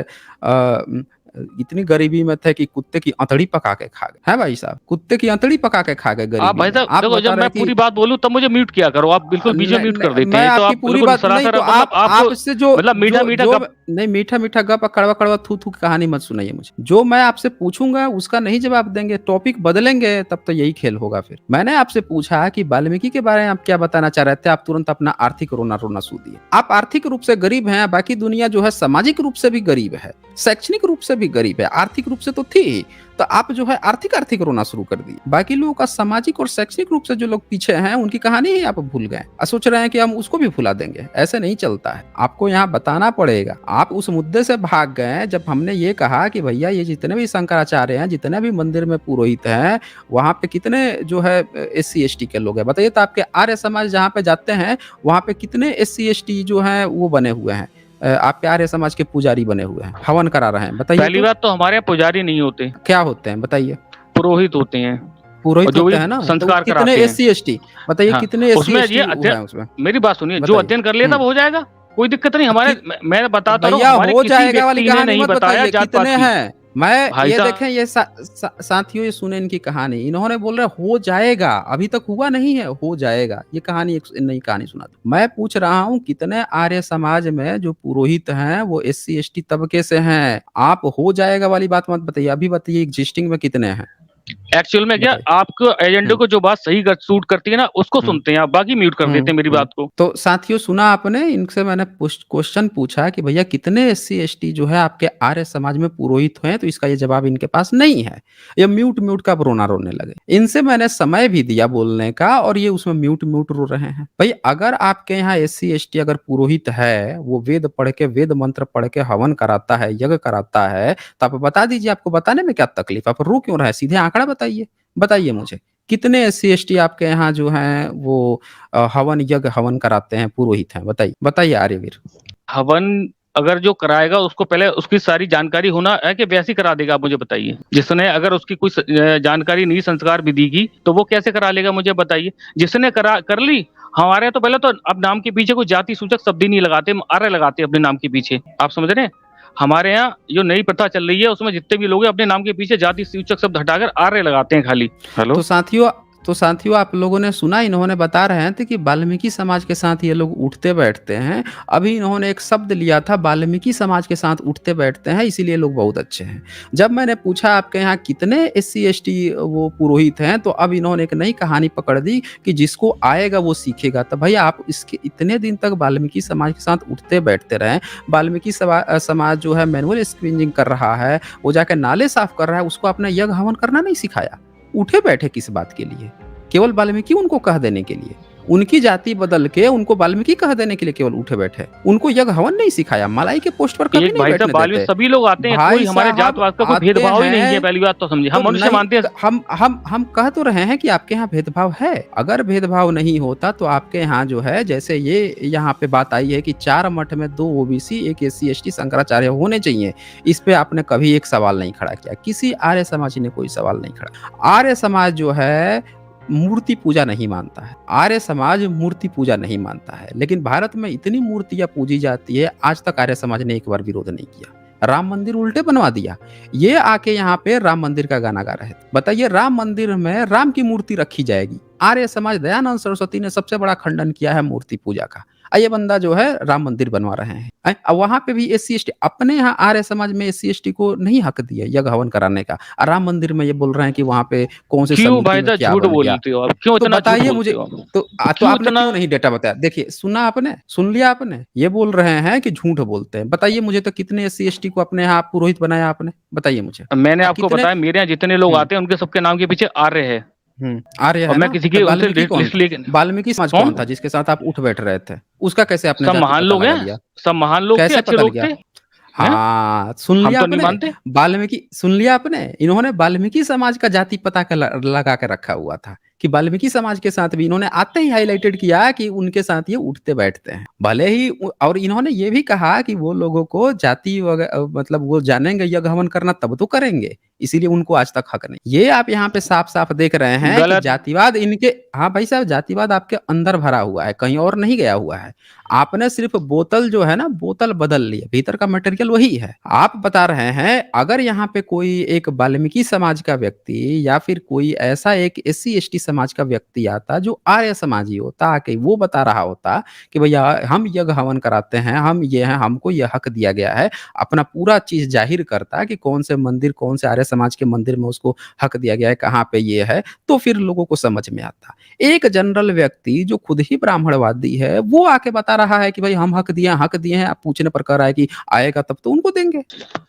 इतनी गरीबी में थे कि कुत्ते की अंतड़ी पका के खा गए। है भाई साहब, कुत्ते की अंतड़ी पका के खा गए आप गरीबी भाई में। साहब आप देखो, बता जब रहे मैं हैं कि पूरी बात बोलूं तब मुझे म्यूट किया करो। आप बिल्कुल बीच में म्यूट कर देते मैं हैं। तो आपकी आप पूरी बिल्कुल बात नहीं, सरासर तो मतलब आपको आपसे जो मतलब मीठा मीठा जो गप नहीं, मीठा मीठा गप कड़वा कड़वा थू थू की कहानी मत सुनाइए मुझे। जो मैं आपसे पूछूंगा उसका नहीं जवाब देंगे, टॉपिक बदलेंगे, तब तो यही खेल होगा। फिर मैंने आपसे पूछा कि वाल्मीकि के बारे में आप क्या बताना चाह रहे थे, आप तुरंत अपना आर्थिक रोना रोना सू दिए। आप आर्थिक रूप से गरीब हैं, बाकी दुनिया जो है सामाजिक रूप से भी गरीब है, शैक्षणिक रूप से भी गरीब है, आर्थिक रूप से तो थी ही। तो आप जो है आर्थिक रोना शुरू कर दिए। बाकी लोगों का सामाजिक और शैक्षणिक रूप से जो लोग पीछे हैं उनकी कहानी ही आप भूल गए और सोच रहे हैं कि हम उसको भी भुला देंगे। ऐसे नहीं चलता है, आपको यहाँ बताना पड़ेगा। आप उस मुद्दे से भाग गए जब हमने ये कहा कि भैया ये जितने भी शंकराचार्य हैं, जितने भी मंदिर में पुरोहित हैं, वहाँ पे कितने जो है SC ST के लोग हैं बताइए। तो आपके आर्य समाज जहाँ पे जाते हैं वहाँ पे कितने SC ST जो हैं वो बने हुए हैं, आपके आर्य समाज के पुजारी बने हुए हैं, हवन करा रहे हैं? बताइए। पहली बात तो हमारे यहाँ पुजारी नहीं होते, क्या होते हैं बताइए? पुरोहित होते हैं। पुरोहित और जो होते भी हैं ना, तो संस्कार कितने कराते हैं। SC ST बताइए, हाँ, कितने SC उसमें ST ये वो हैं उसमें? मेरी बात सुनिए, जो बताइए। अध्ययन कर लिया था वो हो जाएगा, कोई दिक्कत नहीं। हमारे मैं बताता हूँ, भैया हमारे हो किसी जाएगा वाली व्यक्ति ने कहानी नहीं मत बताया बताइए, जात पात कितने की। हैं। मैं भाई ये साहब देखें, ये साथियों, ये सुने इनकी कहानी। इन्होंने बोल रहे हो जाएगा, अभी तक हुआ नहीं है, हो जाएगा। ये कहानी एक नई कहानी सुना दो। मैं पूछ रहा हूँ कितने आर्य समाज में जो पुरोहित हैं वो SC ST तबके से हैं। आप हो जाएगा वाली बात मत बताइए, अभी बताइए एग्जिस्टिंग में कितने हैं। एक्चुअल में क्या बताइए। आपको एजेंडे को जो बात सही सूट करती है ना उसको सुनते हैं आप, बाकी म्यूट कर देते हैं मेरी बात को। तो साथियों, सुना आपने, इनसे मैंने क्वेश्चन पूछा कि भैया कितने SC ST जो है आपके आर्य समाज में पुरोहित हैं, तो इसका ये जवाब इनके पास नहीं है। ये म्यूट का रोना रोने लगे। इनसे मैंने समय भी दिया बोलने का और ये उसमें म्यूट रो रहे हैं। भाई अगर आपके यहाँ SC ST अगर पुरोहित है, वो वेद पढ़ के, वेद मंत्र पढ़ के हवन कराता है, यज्ञ कराता है, तो आप बता दीजिए आपको बताने में क्या तकलीफ? आप रो क्यों रहे? सीधे आंकड़ा बताइए मुझे, कितने SC ST आपके यहाँ जो हैं वो हवन यज्ञ हवन कराते हैं, पुरोहित हैं? बताइए आर्यवीर। हवन अगर जो कराएगा उसको पहले उसकी सारी जानकारी होना है कि वैसे ही करा देगा? आप मुझे बताइए। जिसने अगर उसकी कोई जानकारी नहीं, संस्कार विधि की, तो वो कैसे करा लेगा मुझे बताइए। जिसने कर ली, हमारे यहाँ तो पहले तो अब नाम के पीछे कोई जाति सूचक शब्द ही नहीं लगाते, आर्य लगाते अपने नाम के पीछे। आप समझ रहे हैं? हमारे यहाँ जो नई प्रथा चल रही है उसमें जितने भी लोग हैं अपने नाम के पीछे जाति सूचक शब्द हटाकर आर्य लगाते हैं खाली। हेलो। तो साथियों आप लोगों ने सुना, इन्होंने बता रहे थे कि वाल्मीकि समाज के साथ ये लोग उठते बैठते हैं। अभी इन्होंने एक शब्द लिया था, वाल्मीकि समाज के साथ उठते बैठते हैं, इसीलिए लोग बहुत अच्छे हैं। जब मैंने पूछा आपके यहाँ कितने SC ST वो पुरोहित हैं, तो अब इन्होंने एक नई कहानी पकड़ दी कि जिसको आएगा वो सीखेगा। तो भैया आप इसके इतने दिन तक वाल्मीकि समाज के साथ उठते बैठते रहे। वाल्मीकि समाज जो है मैनुअल स्क्रीनिंग कर रहा है, वो जाकर नाले साफ कर रहा है, उसको अपना यज्ञ हवन करना नहीं सिखाया। उठे बैठे किस बात के लिए? केवल वाल्मीकि उनको कह देने के लिए, उनकी जाति बदल के उनको वाल्मीकि कह देने के लिए केवल उठे बैठे। उनको यज्ञ हवन नहीं सिखाया, मलाई के पोस्ट पर कभी नहीं बैठने देते। सभी लोग आते हैं, कोई हमारे जात पात का कोई भेदभाव ही नहीं है। पहली बात तो समझिए, हम मनुष्य मानते हैं। हम कह तो रहे हैं कि आपके यहाँ भेदभाव है। अगर भेदभाव नहीं होता तो आपके यहाँ जो है, जैसे ये यहाँ पे बात आई है कि 4 मठ में 2 OBC, 1 SC ST शंकराचार्य होने चाहिए, इस पे आपने कभी एक सवाल नहीं खड़ा किया। किसी आर्य समाजी ने कोई सवाल नहीं खड़ा। आर्य समाज जो है मूर्ति पूजा नहीं मानता है। आर्य समाज मूर्ति पूजा नहीं मानता है, लेकिन भारत में इतनी मूर्तियां पूजी जाती है, आज तक आर्य समाज ने एक बार विरोध नहीं किया। राम मंदिर उल्टे बनवा दिया। ये आके यहाँ पे राम मंदिर का गाना गा रहे थे। बताइए, राम मंदिर में राम की मूर्ति रखी जाएगी। आर्य समाज, दयानंद सरस्वती ने सबसे बड़ा खंडन किया है मूर्ति पूजा का। ये बंदा जो है राम मंदिर बनवा रहे हैं। अब वहां पे भी SC ST, अपने यहाँ आर्य समाज में SC ST को नहीं हक दिया यज्ञ हवन कराने का। राम मंदिर में ये बोल रहे हैं कि वहां पे कौन से क्यों भाई समिति में क्या झूठ बन गया। बोलते हो आप? क्यों तो इतना झूठ बताइए बोलते मुझे, हो आप? तो क्यों आपने इतना क्यों नहीं डेटा बताया? देखिए, सुना आपने, सुन लिया आपने, ये बोल रहे हैं कि झूठ बोलते हैं। बताइए मुझे, तो कितने SC ST को अपने यहाँ पुरोहित बनाया आपने? बताइए मुझे। मैंने आपको कितने बताया, मेरे यहाँ जितने लोग हम्म, आते हैं उनके सबके नाम के पीछे आर्य है। आर्य और है मैं ना? किसी तो की उनसे वाल्मीकि कौन लिस्ट लेके, वाल्मीकि समाज कौन? कौन था जिसके साथ आप उठ बैठ रहे थे? उसका कैसे आपने सब जाति महान पता लोग लगा हैं, लिया? सब महान लोग थे, कैसे अच्छे पता लोग लगा? थे। हैं? हाँ, सुन हम लिया तो नहीं आपने? मानते। वाल्मीकि, सुन लिया आपने? इन्होंने वाल्मीकि समाज का जाति पता लगा के रखा हुआ था कि वाल्मीकि समाज के साथ भी, इन्होंने आते ही हाईलाइटेड किया कि उनके साथ ये उठते बैठते हैं। भले ही और इन्होंने ये भी कहा कि वो लोगों को जाति मतलब वो जानेंगे यज्ञ हवन करना तब तो करेंगे, इसीलिए उनको आज तक हक नहीं। ये आप यहाँ पे साफ साफ देख रहे हैं कि गलत। जातिवाद इनके, हाँ भाई साहब, जातिवाद आपके अंदर भरा हुआ है, कहीं और नहीं गया हुआ है। आपने सिर्फ बोतल जो है ना, बोतल बदल ली है, भीतर का मटेरियल वही है। आप बता रहे हैं अगर यहाँ पे कोई एक वाल्मीकि समाज का व्यक्ति या फिर कोई ऐसा एक SC ST समाज का व्यक्ति आता जो आर्य समाजी होता, आके वो बता रहा होता कि भैया हम यज्ञ हवन कराते हैं, हम ये हैं, हमको ये हक दिया गया है, अपना पूरा चीज जाहिर करता कि कौन से मंदिर, कौन से आर्य समाज के मंदिर में उसको हक दिया गया है, कहाँ पे ये है, तो फिर लोगों को समझ में आता। एक जनरल व्यक्ति जो खुद ही ब्राह्मणवादी है, वो आके बता रहा है कि भाई हम हक दिए हैं, आप पूछने पर कह रहा है कि आएगा तब तो उनको देंगे।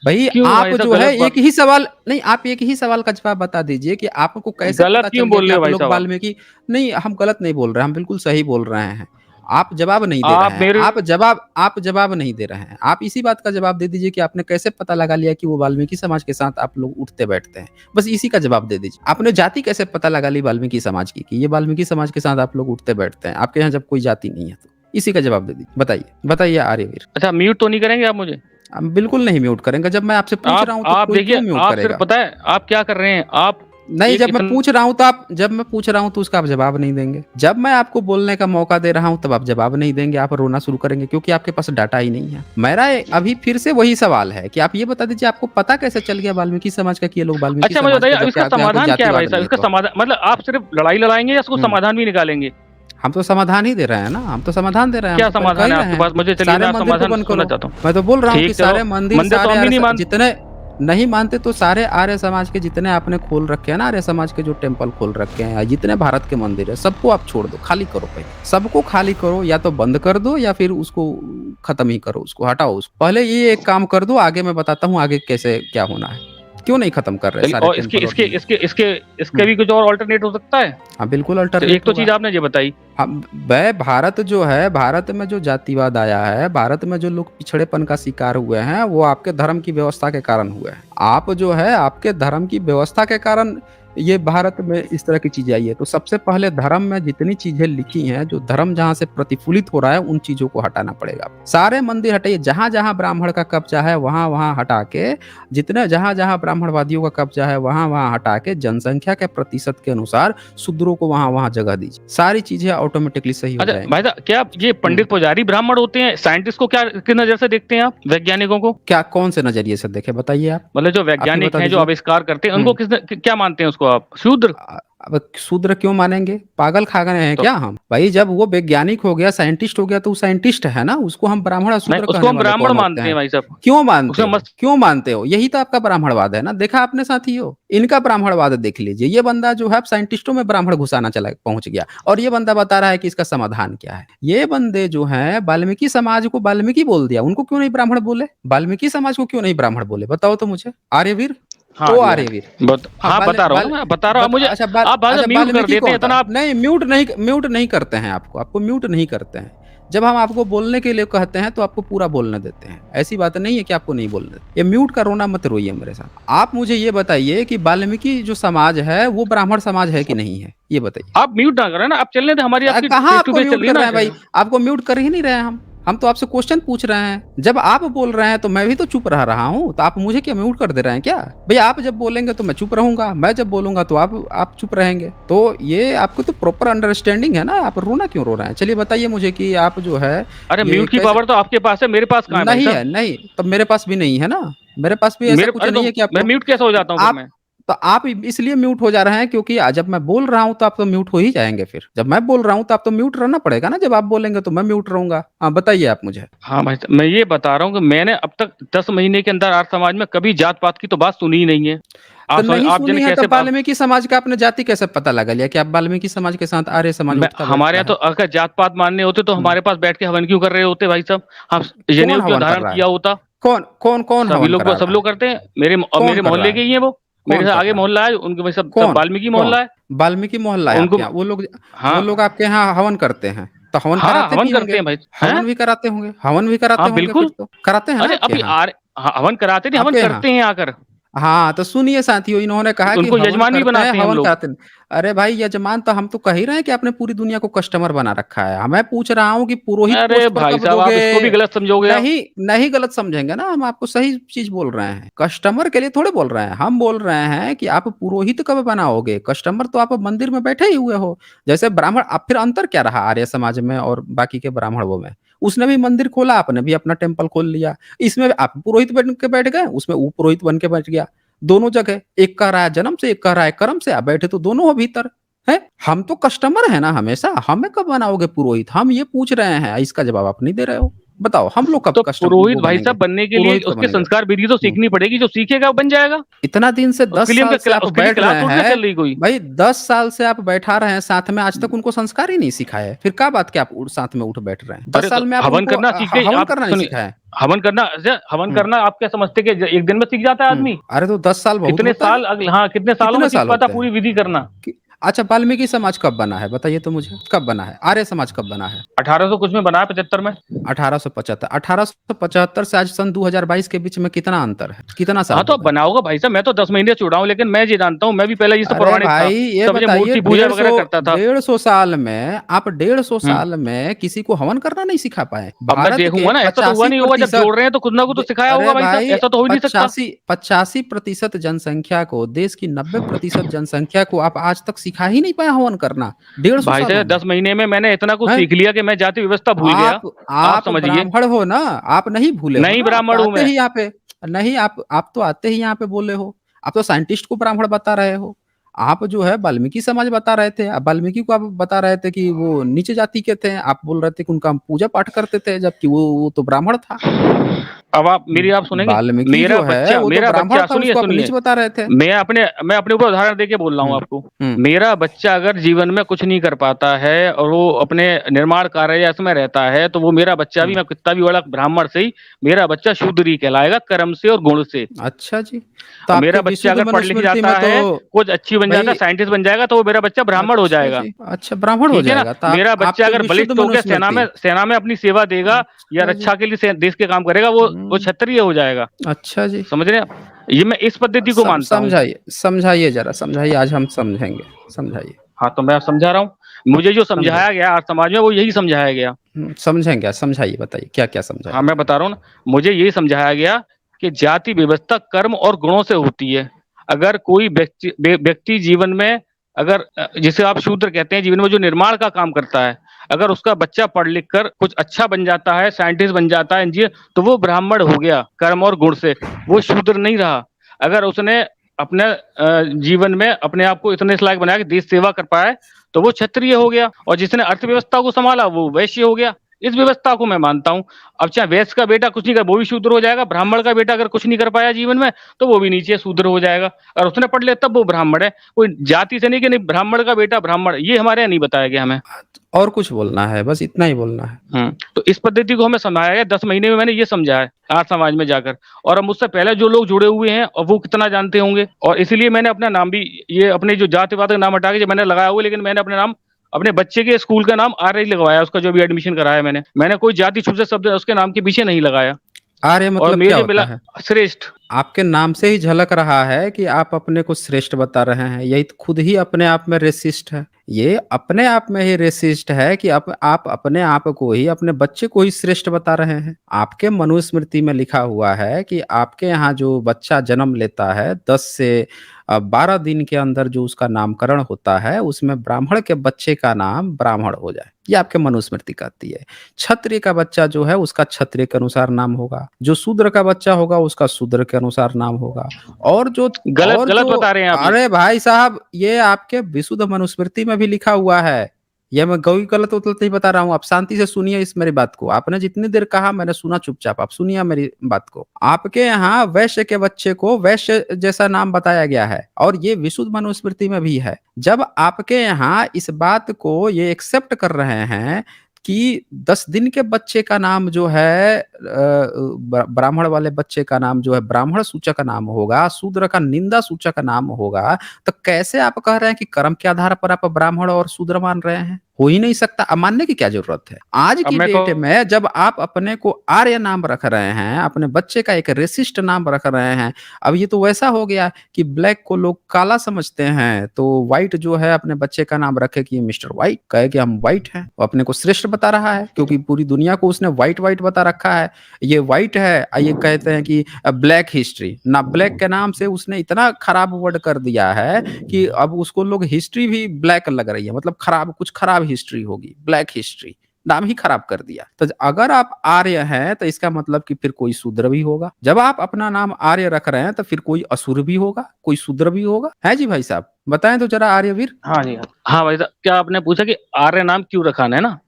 भाई क्यों आप भाई साहब जो है गलत बात? एक ही सवाल नहीं, आप एक ही सवाल का जवाब बता दीजिए कि आपको कैसे गलत पता क्यों चल गया बोल कि रहे हो आप भाई लोग साहब आप? वाल्मीकि। नहीं, हम गलत नहीं बोल रहे हैं, हम बिल्कुल सही बोल रहे हैं। आप जवाब नहीं दे आप रहे हैं, मेरे आप जवाब नहीं दे रहे हैं। आप इसी बात का जवाब दे दीजिए कि आपने कैसे पता लगा लिया कि वो वाल्मीकि समाज के साथ आप लोग उठते बैठते हैं। बस इसी का जवाब दे दीजिए। आपने जाति कैसे पता लगा ली वाल्मीकि समाज की कि ये वाल्मीकि समाज के साथ आप लोग उठते बैठते हैं? आपके यहाँ जब कोई जाति नहीं है तो इसी का जवाब दे दीजिए। बताइए, बताइए आर्यवीर। अच्छा, म्यूट तो नहीं करेंगे आप मुझे? हम बिल्कुल नहीं म्यूट करेंगे। जब मैं आपसे पूछ रहा हूँ तो आप कोई देखिए, क्यों म्यूट आप करेगा? सिर्फ पता है आप क्या कर रहे हैं? आप नहीं, एक जब मैं इतना पूछ रहा हूँ तो उसका आप जवाब नहीं देंगे। जब मैं आपको बोलने का मौका दे रहा हूँ तब आप जवाब नहीं देंगे, आप रोना शुरू करेंगे क्योंकि आपके पास डाटा ही नहीं है। मेरा अभी फिर से वही सवाल है कि आप ये बता दीजिए, आपको पता कैसे चल गया वाल्मीकि समाज का कि ये लोग वाल्मीकि अच्छा मुझे समाज बताइए, के, अब इसका जबकि आपके यहाँ कोई समाधान क्या है भाई जातिवाद साहब? नहीं है इसका तो? समाधान मतलब आप सिर्फ लड़ाई लड़ाएंगे या इसको हम्म। समाधान भी निकालेंगे? हम तो समाधान ही दे रहे हैं ना, हम तो समाधान दे रहे हैं। क्या हम तो समाधान कह है रहे आपके हैं पास? मुझे चलिए, सारे मैं मंदिर को समाधान बंद सुनना करो। चाहता हूँ। मैं तो बोल रहा हूँ कि ठीक, सारे चलो मंदिर, मंदिर तो सारे हम भी नहीं आर्य, मानते। जितने नहीं मानते तो सारे आर्य समाज के जितने आपने खोल रखे हैं ना, आर्य समाज के जो टेम्पल खोल रखे हैं, जितने भारत के मंदिर है, सबको आप छोड़ दो, खाली करो। पहले सबको खाली करो, या तो बंद कर दो या फिर उसको खत्म ही करो, उसको हटाओ। उसको पहले ये एक काम कर दो, आगे मैं बताता हूँ आगे कैसे क्या होना है। क्यों नहीं खत्म कर रहे चलिए, सारे और इसके टेम्पल? इसके इसके इसके इसके भी कुछ और ऑल्टरनेट हो सकता है? हाँ बिल्कुल तो अल्टरनेट एक तो होगा। चीज आपने ये बताई। हम वह भारत जो है, भारत में जो जातिवाद आया है, भारत में जो लोग पिछड़ेपन का शिकार हुए हैं, वो आपके धर्म की व्यवस्था के कारण हुए हैं। आप जो है, आपके धर्म की व्यवस्था के कारण ये भारत में इस तरह की चीजें आई है। तो सबसे पहले धर्म में जितनी चीजें लिखी हैं, जो धर्म जहां से प्रतिफलित हो रहा है, उन चीजों को हटाना पड़ेगा। सारे मंदिर हटाइए, जहां जहां ब्राह्मण का कब्जा है वहां वहां हटा के, जितने जहां जहां ब्राह्मणवादियों का कब्जा है वहां वहां हटा के, जनसंख्या के प्रतिशत के अनुसार शूद्रों को वहां वहां जगह दीजिए। सारी चीजें ऑटोमेटिकली सही हो अच्छा जाएंगी। भाई साहब, क्या ये पंडित पुजारी ब्राह्मण होते हैं? साइंटिस्ट को क्या किस नजर से देखते हैं आप, वैज्ञानिकों को? क्या कौन से नजरिए से देखे, बताइए आप। मतलब जो आप ही वैज्ञानिक बता हैं, जो दीजिए। आविष्कार करते हैं, उनको क्या मानते हैं उसको आप? शूद्र? अब शूद्र क्यों मानेंगे? पागल खा गए हैं तो क्या हम? भाई जब वो वैज्ञानिक हो गया, साइंटिस्ट हो गया, तो वो साइंटिस्ट है ना, उसको हम ब्राह्मण और नहीं, शूद्र उसको कहने हम वाले ब्राह्मण कौन होते मानते हैं हैं? भाई साहब। क्यों मानते उसमें हो? मस्त क्यों मानते हो? यही तो आपका ब्राह्मणवाद है ना। देखा आपने साथियों, इनका ब्राह्मणवाद देख लीजिए। ये बंदा जो है साइंटिस्टों में ब्राह्मण घुसाना चला पहुंच गया, और ये बंदा बता रहा है कि इसका समाधान क्या है। ये बंदे जो है वाल्मीकि समाज को वाल्मीकि बोल दिया, उनको क्यों नहीं ब्राह्मण बोले? वाल्मीकि समाज को क्यों नहीं ब्राह्मण बोले? बताओ तो मुझे आर्यवीर। हाँ ओ जी, हाँ। आर्यवीर। हाँ बता रहा हूँ ना, बता रहा हूँ मुझे। अच्छा आप बाद में म्यूट कर वाल्मीकि देते हैं कौन था? इतना आप। नहीं, म्यूट नहीं करते हैं आपको म्यूट नहीं करते हैं। जब हम आपको बोलने के लिए कहते हैं तो आपको पूरा बोलने देते हैं। ऐसी बात नहीं है कि आपको नहीं बोलने देते। ये म्यूट का रोना मत रोइए मेरे साथ। आप मुझे ये बताइए कि वाल्मीकि जो समाज है वो ब्राह्मण समाज है कि नहीं है, ये बताइए। आप म्यूट ना करें ना, आप चलने दें, हमारी आपकी कहाँ face to आपको face म्यूट चल रही कर है रहे हैं ना। भाई? आपको म्यूट कर ही नहीं रहे हैं हम। हम तो आपसे क्वेश्चन पूछ रहे हैं। जब आप बोल रहे हैं तो मैं भी तो चुप रह रहा हूँ, तो आप मुझे क्या म्यूट कर दे रहे हैं क्या? भैया आप जब बोलेंगे तो मैं चुप रहूंगा, मैं जब बोलूंगा तो आप चुप रहेंगे। तो ये आपको तो प्रॉपर अंडरस्टैंडिंग है ना, आप रोना क्यों रो रहे हैं? चलिए बताइए मुझे कि आप जो है अरे ये म्यूट की कैसे? पावर तो आपके पास है, मेरे पास कहाँ है भाई नहीं साहब? है, नहीं, तब मेरे पास भी नहीं है ना, मेरे पास भी ऐसा कुछ अरे नहीं तो है कि मैं आपको म्यूट कैसे हो जाता हूँ फिर आप मैं? तो आप इसलिए म्यूट हो जा रहे हैं क्योंकि जब मैं बोल रहा हूँ तो आप तो म्यूट हो ही जाएंगे। फिर जब मैं बोल रहा हूँ तो आप तो म्यूट रहना पड़ेगा ना, जब आप बोलेंगे तो मैं म्यूट रहूंगा। हाँ बताइए आप मुझे। हाँ भाई साहब, मैं ये बता रहा हूँ कि मैंने अब तक 10 महीने के अंदर आर्य समाज में कभी जात पात की तो बात सुनी ही नहीं है। तो आप समझ, नहीं आप सुनी जन है कैसे तब वाल्मीकि समाज का आपने जाति कैसे पता लगा लिया कि आप वाल्मीकि समाज के साथ आर्य समाज उठता हमारे बैठता यहाँ तो है? अगर जात पात मानने होते तो हम्म, हमारे पास बैठ के हवन क्यों कर रहे होते भाई साहब? हम कौन जनेऊ क्यों हवन कर धारण रहा किया है? होता? कौन कौन कौन सभी हवन लोग करा सब रहा है? लोग करते हैं, कौन मेरे कर रहा मोहल्ले है? के ही हैं वो। मेरे कौन से कर आगे रहा है? मोहल्ला है, उनके भाई सब कौन वाल्मीकि कौन? मोहल्ला है। वाल्मीकि मोहल्ला है आपके उनको यहाँ? वो हाँ लोग आपके यहाँ हवन करते हैं तो हवन हाँ, कराते हवन भी करते होंगे। हैं भाई। हैं? हवन भी कराते होंगे, हवन भी कराते हाँ होंगे, फिर बिल्कुल। तो कराते हैं ना अरे आपके अभी यहाँ? हवन कराते नहीं, हवन आपके यहाँ? करते हैं आकर। हाँ, तो सुनिए साथियों, इन्होंने कहा कि उनको हवन यजमान भी करते हैं, बनाते हैं हम हवन लोग। कराते हैं। अरे भाई यजमान तो हम तो कह ही रहे हैं कि आपने पूरी दुनिया को कस्टमर बना रखा है। मैं पूछ रहा हूँ कि पुरोहित अरे पोस्ट पर भाई कब साहब, आप दोगे? इसको भी गलत समझोगे आप। नहीं, नहीं गलत समझेंगे ना, हम आपको सही चीज बोल रहे हैं। कस्टमर के लिए थोड़े बोल रहे हैं, हम बोल रहे हैं कि आप पुरोहित कब बनाओगे? कस्टमर तो आप मंदिर में बैठे ही हुए हो। जैसे ब्राह्मण, अब फिर अंतर क्या रहा आर्य समाज में और बाकी के ब्राह्मणों में? उसने भी मंदिर खोला, आपने भी अपना टेम्पल खोल लिया। इसमें आप पुरोहित बन के बैठ गए, उसमें वो पुरोहित बन के बैठ गया। दोनों जगह एक कह रहा है जन्म से, एक कह रहा है कर्म से, आप बैठे तो दोनों हो भीतर है। हम तो कस्टमर है ना हमेशा, हमें कब बनाओगे पुरोहित? हम ये पूछ रहे हैं, इसका जवाब आप नहीं दे रहे हो। बताओ हम लोग कब तो कस्टम पुरोहित वो भाई बनेंगे, साहब बनने के लिए पुरोहित कब उसके बनेंगे? संस्कार विधि तो सीखनी पड़ेगी, जो सीखेगा वो बन जाएगा। इतना दिन से उसके 10 लिए साल से आप उसके लिए बैठ क्लास रहे थोड़ी ना हैं। चल रही कोई। भाई 10 साल से आप बैठा रहे हैं साथ में, आज तक उनको संस्कार ही नहीं सिखाए, फिर क्या बात कि आप साथ में उठ बैठ रहे हैं? 10 अरे तो साल में आप हवन उनको करना सीखे हवन आप, करना नहीं सुनिए। सिखाए। हवन हम्म, करना आप क्या समझते कि एक दिन में सीख जाता है आदमी? अरे तो 10 साल बहुत कितने होता है। साल अगले, हाँ कितने सालों में कितने सीख साल पाता होते हैं? पूरी विधि करना? कि अच्छा, वाल्मीकि समाज कब बना है बताइए तो मुझे, कब बना है? आर्य समाज कब बना है? 1800 कुछ में बनाया, 75 में। 1875। 1875 से आज सन 2022 के बीच में कितना अंतर है? कितना साल हाँ तो हो अब गए? बना होगा भाई साहब, मैं तो 10 महीने छुड़ा हूँ, लेकिन मैं ये जानता हूँ, मैं भी पहले ये सब अरे पौराणिक था। भाई ये सब ये बताइए, मूर्ति पूजा वगैरह करता था। 150 साल में आप 150 हम्म। साल में किसी को हवन करना नहीं सिखा पाए? अब मैं भारत के देखूंगा ना, ऐसा तो हुआ नहीं होगा, जब 85%, जोड़ रहे हैं तो कुछ ना कुछ तो सिखाया होगा अरे भाई साहब, भाई ऐसा तो हो ही नहीं सकता। 85% जनसंख्या को, देश की 90% जनसंख्या को आप आज तक सिखा ही नहीं पाए हवन करना 150 भाई सालों साहब में। 10 महीने में मैंने इतना कुछ हैं? सीख लिया कि मैं जाति व्यवस्था भूल गया। आप आप आप समझिए। ब्राह्मण हो ना, आप नहीं भूले हो नहीं ना, आप तो ब्राह्मण हूं आते मैं। ही यहाँ पे। नहीं, आप तो आते ही यहाँ पे बोले हो। आप तो साइंटिस्ट को ब्राह्मण बता रहे हो। आप जो है वाल्मीकि समाज बता रहे थे, आप वाल्मीकि को आप बता रहे थे कि वो नीचे जाति के थे, आप बोल रहे थे कि उनका हम पूजा पाठ करते थे, जबकि वो तो ब्राह्मण था। अब आप मेरी आप सुनेंगे। वाल्मीकि जो है वो तो मेरा ब्राह्मण बच्चा, था, सुनिए उसको आप सुनिए। नीच बता रहे थे। मैं अपने ऊपर उदाहरण देके बोल रहा हूँ हम्म आपको। हम्म मेरा बच्चा अगर जीवन में कुछ नहीं कर पाता है और वो अपने निर्माण कार्य या इसमें रहता है, तो वो मेरा बच्चा भी, हम्म। मैं कितना भी बड़ा ब्राह्मण से ही, मेरा बच्चा शूद्र ही कहलाएगा, कर्म से और गुण से। अच्छा जी, तो और आपके मेरा बच्चा विशुद्ध अगर पढ़ लिख मनुस्मृति जाता में तो है, कुछ अच्छी बन जाता है, भाई, साइंटिस्ट बन जाएगा, तो वो मेरा बच्चा ब्राह्मण हो अच्छा जाएगा। जी, अच्छा ब्राह्मण हो ठीक है ना? जाएगा तो मेरा बच्चा आपके अगर विशुद्ध बलिष्ठ होकर मनुस्मृति। सेना में अपनी सेवा देगा या अच्छा जी। रक्षा के लिए देश के काम करेगा, वो हम्म, क्षत्रिय हो जाएगा। अच्छा जी। समझ रहे हैं आप? ये मैं इस पद्धति को मानता हूँ। समझाइए, समझाइए जरा, समझाइए, आज हम समझेंगे, समझाइए। हाँ तो मैं समझा रहा हूँ। मुझे जो समझाइए। समझाया गया आज समाज में, वो यही समझाया गया। समझेंगे, समझाइए, बताइए क्या क्या हाँ समझाइए। मैं बता रहा हूँ ना, मुझे यही समझाया गया कि जाति व्यवस्था कर्म और गुणों से होती है। अगर कोई व्यक्ति जीवन में, अगर जिसे आप शूद्र कहते हैं, जीवन में जो निर्माण का काम करता है, अगर उसका बच्चा पढ़ लिख कर कुछ अच्छा बन जाता है, साइंटिस्ट बन जाता है, इंजीनियर, तो वो ब्राह्मण हो गया कर्म और गुण से, वो शूद्र नहीं रहा। अगर उसने अपने जीवन में अपने आप को इतने लायक बनाया कि देश सेवा कर पाए, तो वो क्षत्रिय हो गया। और जिसने अर्थव्यवस्था को संभाला, वो वैश्य हो गया। इस व्यवस्था को मैं मानता हूं। अब चाहे वैश्य का बेटा कुछ नहीं कर, वो भी शूद्र हो जाएगा। ब्राह्मण का बेटा अगर कुछ नहीं कर पाया जीवन में, तो वो भी नीचे शूद्र हो जाएगा। और उसने पढ़ लिया तब वो ब्राह्मण है। कोई जाति से नहीं कि नहीं ब्राह्मण का बेटा ब्राह्मण, ये हमारे यहाँ नहीं बताया गया हमें। और कुछ बोलना है? बस इतना ही बोलना है? तो इस पद्धति को हमें समझाया गया। 10 महीने में मैंने ये समझा है आज समाज में जाकर। और अब मुझसे पहले जो लोग जुड़े हुए हैं, और वो कितना जानते होंगे। और इसीलिए मैंने अपना नाम भी, ये अपने जो जातिवाद का नाम हटा के जो मैंने लगाया हुआ, लेकिन मैंने अपने नाम, अपने बच्चे के स्कूल का नाम आर्य लगवाया। उसका जो भी एडमिशन कराया मैंने कोई जाति छूत से शब्द उसके नाम के पीछे नहीं लगाया। आर्य और मतलब क्या मुझे होता मिला है? श्रेष्ठ। आपके नाम से ही झलक रहा है कि आप अपने को श्रेष्ठ बता रहे हैं। यही तो खुद ही अपने आप में रेसिस्ट है। ये अपने आप में ही रेसिस्ट है कि आप अपने आप को ही, अपने बच्चे को ही श्रेष्ठ बता रहे हैं। आपके मनुस्मृति में लिखा हुआ है कि आपके यहाँ जो बच्चा जन्म लेता है 10 से 12 दिन के अंदर जो उसका नामकरण होता है, उसमें ब्राह्मण के बच्चे का नाम ब्राह्मण हो जाए। ये आपके मनुस्मृति कहती है। क्षत्रिय का बच्चा जो है उसका क्षत्रिय के अनुसार नाम होगा, जो शूद्र का बच्चा होगा उसका शूद्र के अनुसार नाम होगा। और जो गलत बता रहे हैं आप। अरे भाई साहब, ये आपके विशुद्ध मनुस्मृति में भी लिखा हुआ है। ये मैं कोई गलत उतलत नहीं बता रहा हूँ। आप शांति से सुनिए इस मेरी बात को। आपने जितनी देर कहा मैंने सुना चुपचाप, आप सुनिए मेरी बात को। आपके यहाँ वैश्य के बच्चे को वैश्य जैसा नाम बताया गया है, और ये विशुद्ध मनुस्मृति में भी है। जब आपके यहाँ इस बात को ये एक्सेप्ट कर रहे हैं कि 10 दिन के बच्चे का नाम जो है ब्राह्मण वाले बच्चे का नाम जो है ब्राह्मण सूचक नाम होगा, शूद्र का निंदा सूचक नाम होगा, तो कैसे आप कह रहे हैं कि कर्म के आधार पर आप ब्राह्मण और शूद्र मान रहे हैं? हो ही नहीं सकता। अब मानने की क्या जरूरत है? आज की डेट में जब आप अपने को आर्य नाम रख रहे हैं, अपने बच्चे का एक रेसिस्ट नाम रख रहे हैं, अब ये तो वैसा हो गया कि ब्लैक को लोग काला समझते हैं, तो व्हाइट जो है अपने बच्चे का नाम रखे कि मिस्टर व्हाइट, कहे कि हम व्हाइट हैं, वो अपने को श्रेष्ठ बता रहा है क्योंकि पूरी दुनिया को उसने व्हाइट व्हाइट बता रखा है। ये व्हाइट है, ये कहते हैं कि ब्लैक हिस्ट्री ना, ब्लैक के नाम से उसने इतना खराब वर्ड कर दिया है कि अब उसको लोग हिस्ट्री भी ब्लैक लग रही है, मतलब खराब, कुछ खराब हिस्ट्री होगी, ब्लैक हिस्ट्री नाम ही खराब कर दिया। तो अगर आप आर्य हैं तो इसका मतलब कि फिर कोई शूद्र भी होगा। जब आप अपना नाम आर्य रख रहे हैं तो फिर कोई असुर भी होगा, कोई शूद्र भी होगा। है जी भाई साहब, बताएं तो जरा आर्यवीर। हाँ जी, हाँ भाई साहब, क्या आपने पूछा कि आर्य नाम क्यों रखाना है ना?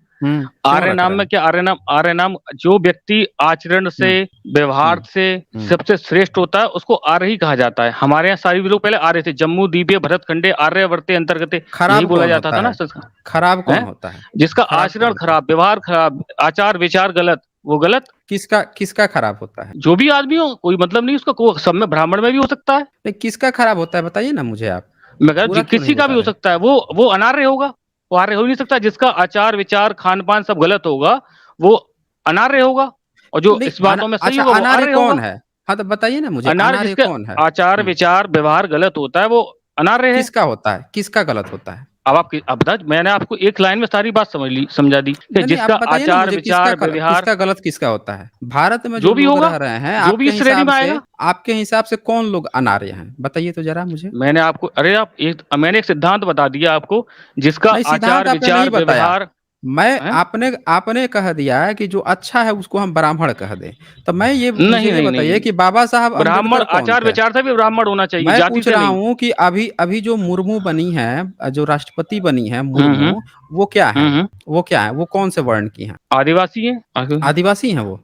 आर्य नाम में क्या, आर्य नाम जो व्यक्ति आचरण से, व्यवहार से सबसे श्रेष्ठ होता है उसको आर्य ही कहा जाता है। हमारे यहाँ सारी लोग पहले आर्य थे, जम्मू द्वीपे भरत खंडे आर्यवर्ते अंतर्गत यही बोला जाता था ना। खराब कौन होता है? जिसका आचरण खराब, व्यवहार खराब, आचार विचार गलत, वो गलत। किसका खराब होता है? जो भी आदमी हो, कोई मतलब नहीं उसका, सब में ब्राह्मण में भी हो सकता है। नहीं, किसका खराब होता है बताइए ना मुझे आप। मैं कह किसी का भी हो सकता है। वो अनार्य होगा, वो आर्य हो नहीं सकता। जिसका आचार विचार खान पान सब गलत होगा वो अनार्य होगा, और जो इस बातों में सही होगा वो आर्य कौन है? हाँ तो बताइए ना मुझे, अनार्य कौन है? आचार विचार व्यवहार गलत होता है वो अनार्य है। किसका होता है, किसका गलत होता है? अब मैंने आपको एक लाइन में सारी बात समझा दी कि जिसका आचार विचार व्यवहार, किसका गलत किसका होता है? भारत में जो भी होगा, रह रहे हैं जो भी इस श्रेणी में आएगा, आपके हिसाब से कौन लोग अनार्य हैं बताइए तो जरा मुझे। मैंने आपको मैंने एक सिद्धांत बता दिया आपको, जिसका आचार विचार व्यवहार, आपने कह दिया है कि जो अच्छा है उसको हम ब्राह्मण कह दें। तो मैं ये बताइए कि बाबा साहब ब्राह्मण आचार विचार से भी ब्राह्मण होना चाहिए। मैं पूछ रहा हूँ कि अभी जो मुर्मू बनी है, जो राष्ट्रपति बनी है मुर्मू, वो क्या है? वो कौन से वर्ण की है? आदिवासी है। आदिवासी है वो।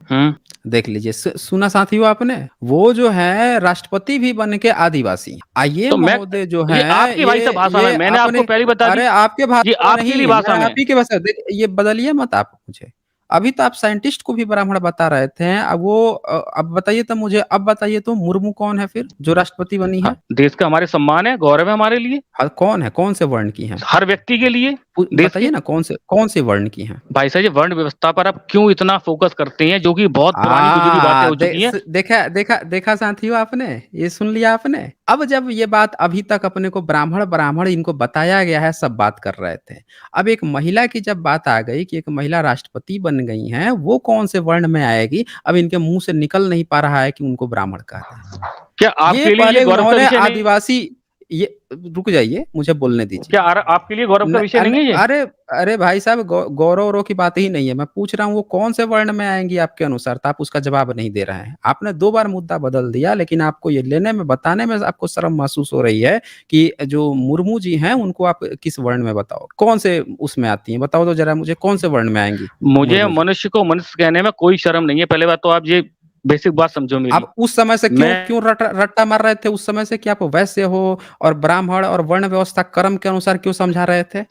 देख लीजिए, सुना साथियों आपने, वो जो है राष्ट्रपति भी बन के आदिवासी। आइए महोदय जो है, आपकी भाषा भाषा में मैंने आपको पहले बता दी। अरे आपके भाषा, आपकी भाषा में, आपकी भाषा, ये बदलिए मत आप मुझे। अभी तो आप साइंटिस्ट को भी ब्राह्मण बता रहे थे, अब बताइए तो मुझे, अब बताइए तो मुर्मू कौन है फिर जो राष्ट्रपति बनी है? देश का हमारे सम्मान है, गौरव है हमारे लिए। कौन है, कौन से वर्ण की है? हर व्यक्ति के लिए। बताइए ना कौन से वर्ण की है? भाई साहब, ये वर्ण व्यवस्था पर आप क्यों इतना फोकस करते हैं, जो कि बहुत पुरानी गुजरी बातें हो चुकी हैं। देखा साथियों आपने, ये सुन लिया आपने। अब जब ये बात अभी तक अपने को ब्राह्मण इनको बताया गया है, सब बात कर रहे थे। अब एक महिला की जब बात आ गई कि एक महिला राष्ट्रपति बन गई हैं, वो कौन से वर्ण में आएगी, अब इनके मुंह से निकल नहीं पा रहा है कि उनको ब्राह्मण कहते हैं। क्या आपके लिए गौरव का विषय नहीं? आदिवासी, ये रुक जाइए, मुझे बोलने दीजिए। क्या आपके लिए गौरव का विषय नहीं है ये? अरे भाई साहब, गौरव की बात ही नहीं है। मैं पूछ रहा हूँ वो कौन से वर्ण में आएंगी आपके अनुसार, तो आप उसका जवाब नहीं दे रहे हैं। आपने 2 बार मुद्दा बदल दिया, लेकिन आपको ये लेने में, बताने में आपको शर्म महसूस हो रही है कि जो मुर्मू जी हैं उनको आप किस वर्ण में, बताओ कौन से उसमें आती है, बताओ तो जरा मुझे, कौन से वर्ण में आएंगी? मुझे मनुष्य को मनुष्य कहने में कोई शर्म नहीं है। पहले बात तो आप ये बेसिक बात समझो मेरी। आप उस समय से क्यों रट्टा मार रहे थे? उस समय से क्या आप वैश्य हो और ब्राह्मण और वर्ण व्यवस्था कर्म के अनुसार क्यों समझा रहे थे?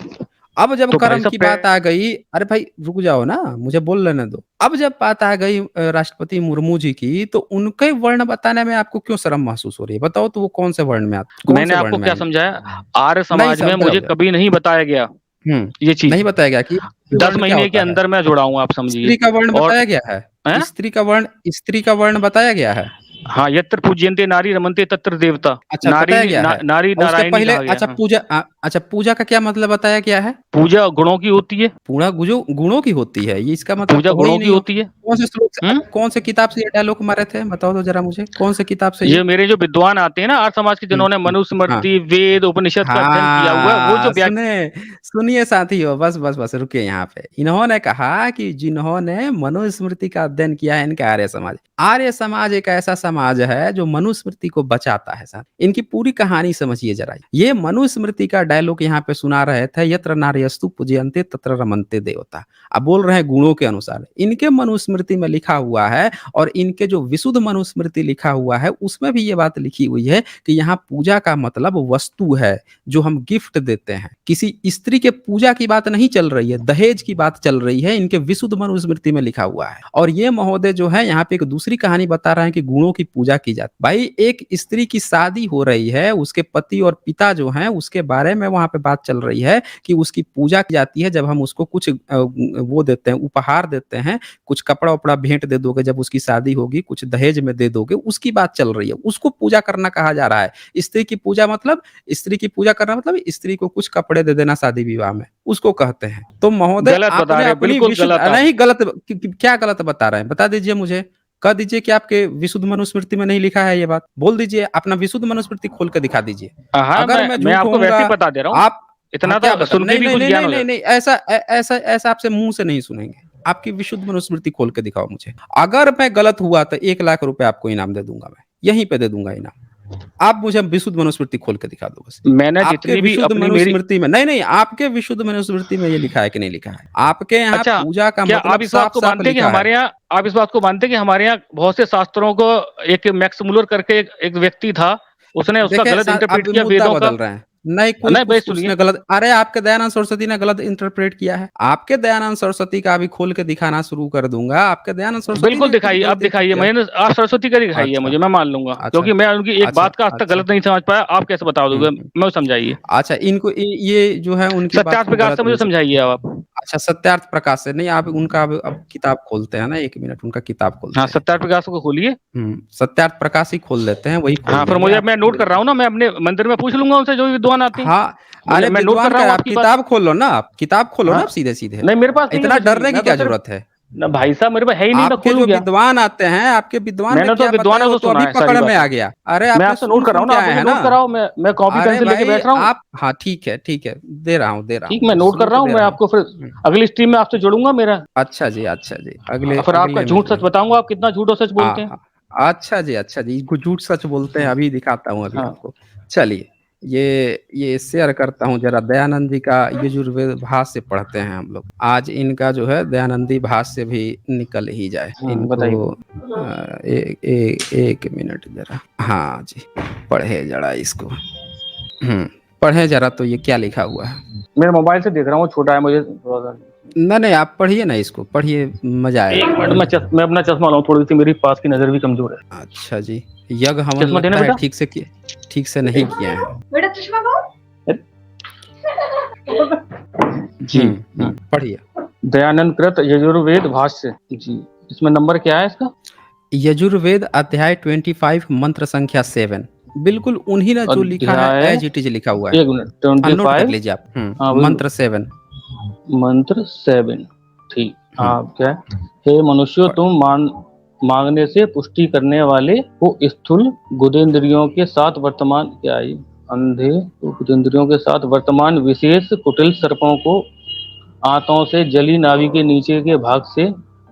अब जब कर्म की बात आ गई, अरे भाई रुक जाओ ना, मुझे बोल लेने दो। अब जब बात आ गई राष्ट्रपति मुर्मू जी की, तो उनके वर्ण बताने में आपको क्यों शर्म महसूस हो रही है? बताओ तो वो कौन से वर्ण में आते? मैंने आपको क्या समझाया? आर्य समाज में मुझे कभी नहीं बताया गया ये चीज, नहीं बताया गया कि 10 महीने के अंदर मैं जोड़ा हूँ, आप समझिए। स्त्री का वर्ण बताया गया है? स्त्री का वर्ण बताया गया है? हाँ, यत्र पूज्यन्ते नारी रमन्ते तत्र देवता। अच्छा, नारी बताया गया है। नारी और उसके नारायणी पहले कहा गया। अच्छा हाँ। पूजा अच्छा पूजा का क्या मतलब बताया गया है? पूजा गुणों की होती है। पूरा गुणों की होती है, ये इसका मतलब पूजा तो हो ही गुणों की नहीं हो। होती है। कौन से श्लोक से हम्म। कौन से किताब से ये डायलॉग मारे थे? बताओ तो जरा मुझे, कौन से किताब से ये मेरे जो विद्वान आते हैं ना आर्य समाज के, जिन्होंने हाँ। मनुस्मृति, वेद, उपनिषद का अध्ययन किया हुआ है, वो जो सुनिए साथियों, बस रुकिए यहाँ पे। इन्होंने कहा कि जिन्होंने मनुस्मृति का अध्ययन किया है, इनका आर्य समाज एक ऐसा समाज है जो मनुस्मृति को बचाता है। साथ इनकी पूरी कहानी समझिए जरा। ये मनुस्मृति का डायलॉग यहाँ पे सुना रहे थे, यत्र नार्यस्तु पूजयन्ते तत्र रमन्ते देवता। अब बोल रहे हैं गुणों के अनुसार। इनके मनुस्मृति में लिखा हुआ है और इनके जो विशुद्ध मनुस्मृति लिखा हुआ है उसमें भी ये बात लिखी हुई है कि यहाँ पूजा का मतलब वस्तु है जो हम गिफ्ट देते हैं। किसी स्त्री के पूजा की बात नहीं चल रही है, दहेज की बात चल रही है। इनके विशुद्ध मनुस्मृति में लिखा हुआ है। और ये महोदय जो है यहाँ पे एक दूसरी कहानी बता रहे हैं कि गुणों की पूजा की जाती। भाई एक स्त्री की शादी हो रही है, उसके पति और पिता जो हैं उसके बारे में वहां पे बात चल रही है कि उसकी पूजा की जाती है। जब हम उसको कुछ वो देते हैं, उपहार देते हैं, कुछ कपड़ा उपड़ा भेंट दे दोगे, जब उसकी शादी होगी कुछ दहेज में दे दोगे, उसकी बात चल रही है। उसको पूजा करना कहा जा रहा है। स्त्री की पूजा मतलब स्त्री को कुछ कपड़े दे देना शादी विवाह में, उसको कहते हैं। तो महोदय गलत बता आपने रहे, अपनी बिल्कुल विशुद्ध गलत आप। नहीं गलत क्या गलत बता रहे हैं? बता दीजिए मुझे, कह दीजिए कि आपके विशुद्ध मनुस्मृति में नहीं लिखा है ये बात। बोल दीजिए, अपना विशुद्ध मनुस्मृति खोल के दिखा दीजिए। हाँ, अगर मैं मैं झूठ आपको वैसे होऊंगा, ही बता दे रहा हूँ। आप इतना हाँ, क्या तो बता सुन के नहीं भी नहीं कुछ नहीं ज्ञान नहीं हो नहीं जाए। नहीं ऐसा आपसे मुंह से नहीं सुनेंगे। आपकी विशुद्ध मनुस्मृति खोल के दिखाओ मुझे। अगर मैं गलत हुआ तो 1 लाख रुपए आपको इनाम दे दूंगा, मैं यहीं पे दे दूंगा इनाम। आप मुझे विशुद्ध मनुस्मृति खोल के दिखा दो बस। मैंने आपके जितनी भी विशुद्ध अपनी मेरी मनुस्मृति में नहीं आपके विशुद्ध मनुस्मृति में ये लिखा है कि नहीं लिखा है? आपके यहाँ अच्छा, पूजा का क्या मतलब आप इस बात साफ को साफ मानते हैं कि लिखा है। हमारे यहाँ, आप इस बात को मानते हैं कि हमारे यहाँ बहुत से शास्त्रों को एक मैक्स मुलर करके एक व्यक्ति था, उसने उसका देखे गलत आप इंटरप्रेट किया मुद्दा वेदों का। बदल रहे हैं। नहीं कोई नहीं भाई कुछ सुनिए, उसने गलत, अरे आपके दयानंद सरस्वती ने गलत इंटरप्रेट किया है। आपके दयानंद सरस्वती का अभी खोल के दिखाना शुरू कर दूंगा। आपके दयानंद सरस्वती बिल्कुल ने खुद दिखाइए, अब गलत दिखाइए किया। महेंद्र, आप सरस्वती का दिखाइए अच्छा मुझे, मैं मान लूंगा, अच्छा क्योंकि मैं उनकी एक अच्छा बात का आज तक अच्छा गलत नहीं समझ पाया। आप कैसे बता दोगे? हम्म। मैं समझाइए, अच्छा इनको ये जो है उनकी बात सत्यार्थ को प्रकाश गलत से मुझे नहीं। समझाइए आप। अच्छा सत्यार्थ प्रकाश से नहीं, आप उनका अब किताब खोलते हैं ना, 1 मिनट उनका किताब हाँ, खोलते हैं। सत्यार्थ प्रकाश को खोलिए। सत्यार्थ प्रकाश ही खोल लेते हैं, वही खोल हाँ, फिर लेंगे मुझे, आप। मैं नोट कर रहा हूँ ना, मैं अपने मंदिर में पूछ लूंगा उनसे, जो भी विद्वान आते हैं। हाँ मुझे, अरे मैं नोट कर विद्वान रहा हूँ का आप आपकी बात। किताब खोलो ना, आप किताब खोलो ना, हाँ, आप सीधे सीधे। नहीं मेरे पास नहीं है इतना कुछ भी, डरने की मैं क्या तो सिर्फ, जरूरत है? ना भाई साहब मेरे पास है ही नहीं, मैं आपके खोलूं जो क्या? विद्वान आते हैं, आपके विद्वान में मैंने तो क्या विद्वान बताया, है वो तो तो सुना अभी है सारी पकड़ में बातें। आ गया। अरे मैं आपने आपसे नोट सुन कर रहा सुन हूँ के ना, आप आए मुझे हैं ना। नोट कराओ, मैं कॉपी अरे पेंसिल लेके भाई बैठ रहा हूँ। आप हाँ ठीक है दे रहा हूँ ठीक, मैं नोट कर सुन रहा के हूँ, दे मैं रहा हूँ। आपको फिर अगली स्ट्रीम में आपसे जुड़ूंगा मेरा। अच्छा जी अगले फिर आपका अगले में झूठ सच बताऊंगा, आप कितना झूठ और सच बोलते हैं। अच्छा जी इनको झूठ सच बोलते हैं, अभी दिखाता हूँ अभी हाँ, आपको। चलिए ये शेयर करता हूँ जरा। दयानंद जी का यजुर्वेद भाष्य पढ़ते हैं हम लोग आज। इनका जो है दयानंदी भाष्य भी निकल ही जाए हाँ, इनको। बताइए। एक मिनट जरा। हाँ जी पढ़े जरा इसको। पढ़े जरा तो ये क्या लिखा हुआ है। मेरे मोबाइल से देख रहा हूँ, छोटा है मुझे थोड़ा सा। नहीं आप पढ़िए ना इसको, पढ़िए मजा एक आएगा। मिनट, मैं अपना चश्मा लाऊं, थोड़ी सी मेरी पास की नजर भी कमजोर है। अच्छा जी यज्ञ हवन चश्मा देना लगता है बेटा। ठीक से नहीं किए हैं। बेटा चश्मा दो। जी, पढ़िए। दयानंद कृत यजुर्वेद भाष्य जी, इसमें नंबर क्या है इसका? यजुर्वेद अध्याय 25 मंत्र संख्या 7। बिल्कुल उन्हीं ने जो लिखा है अध्याय, एज इट इज लिखा हुआ है। एक मिनट, नोट कर 25 लीजिए आप। हाँ, वही। मंत्र 7। मंत्र 7 ठीक। हाँ, क्या है? हे मनुष्यों, तुम मांगने से पुष्टि करने वाले को स्थूल गुदेंद्रियों के साथ वर्तमान, क्या है? अंधे गुदेंद्रियों के साथ वर्तमान विशेष कुटिल सर्पों को आंतों से, जली नाभि के नीचे के भाग से,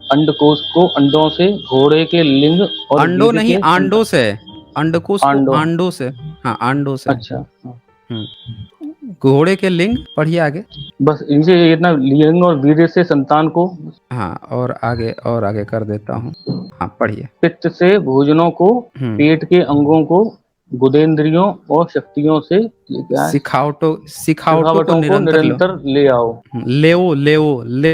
अंडकोश को अंडों से, घोड़े के लिंग और अंडो वीर्य नहीं के आंडो से, अंडकोश को आंडो से। हाँ आंडो से। अच्छा, घोड़े के लिंग। पढ़िए आगे। बस इनसे इतना, लिंग और वीर्य से संतान को। हाँ और आगे कर देता हूँ। हाँ पढ़िए। पित्त से भोजनों को, पेट के अंगों को, गुदेंद्रियों और शक्तियों से, ये क्या है? सिखावटों को सिखावटों को निरंतर निरंतर ले आओ, ले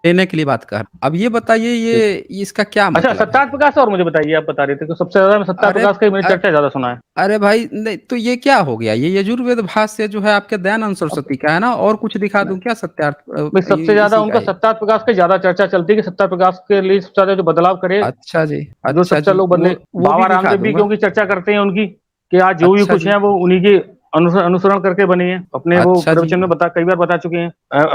लेने के लिए बात कर। अब ये बताइए ये इसका क्या अच्छा मतलब है? सत्यार्थ प्रकाश और मुझे बताइए, आप बता रहे थे कि सबसे ज्यादा सत्यार्थ अरे प्रकाश का ही मैंने चर्चा ज्यादा सुना है। अरे भाई नहीं तो ये क्या हो गया? ये यजुर्वेद भाष्य जो है आपके दयानंद सरस्वती का है ना, और कुछ दिखा दूं क्या सत्यार्थ भाई सबसे ज्यादा इसी का उनका ही? सत्यार्थ प्रकाश की ज्यादा चर्चा चलती है कि सत्यार्थ प्रकाश के लिए सबसे ज्यादा जो बदलाव करे, अच्छा जी, जो अच्छा सबसे जी, लोग बदले, वो बाबा भी दिखा रामदेव भी दूंगा। क्योंकि चर्चा करते हैं उनकी कि आज जो भी अच्छा कुछ जी, है वो उन्हीं के अनुसरण करके बने हैं, अपने वो अच्छा जी, प्रवचन में कई बार बता चुके हैं।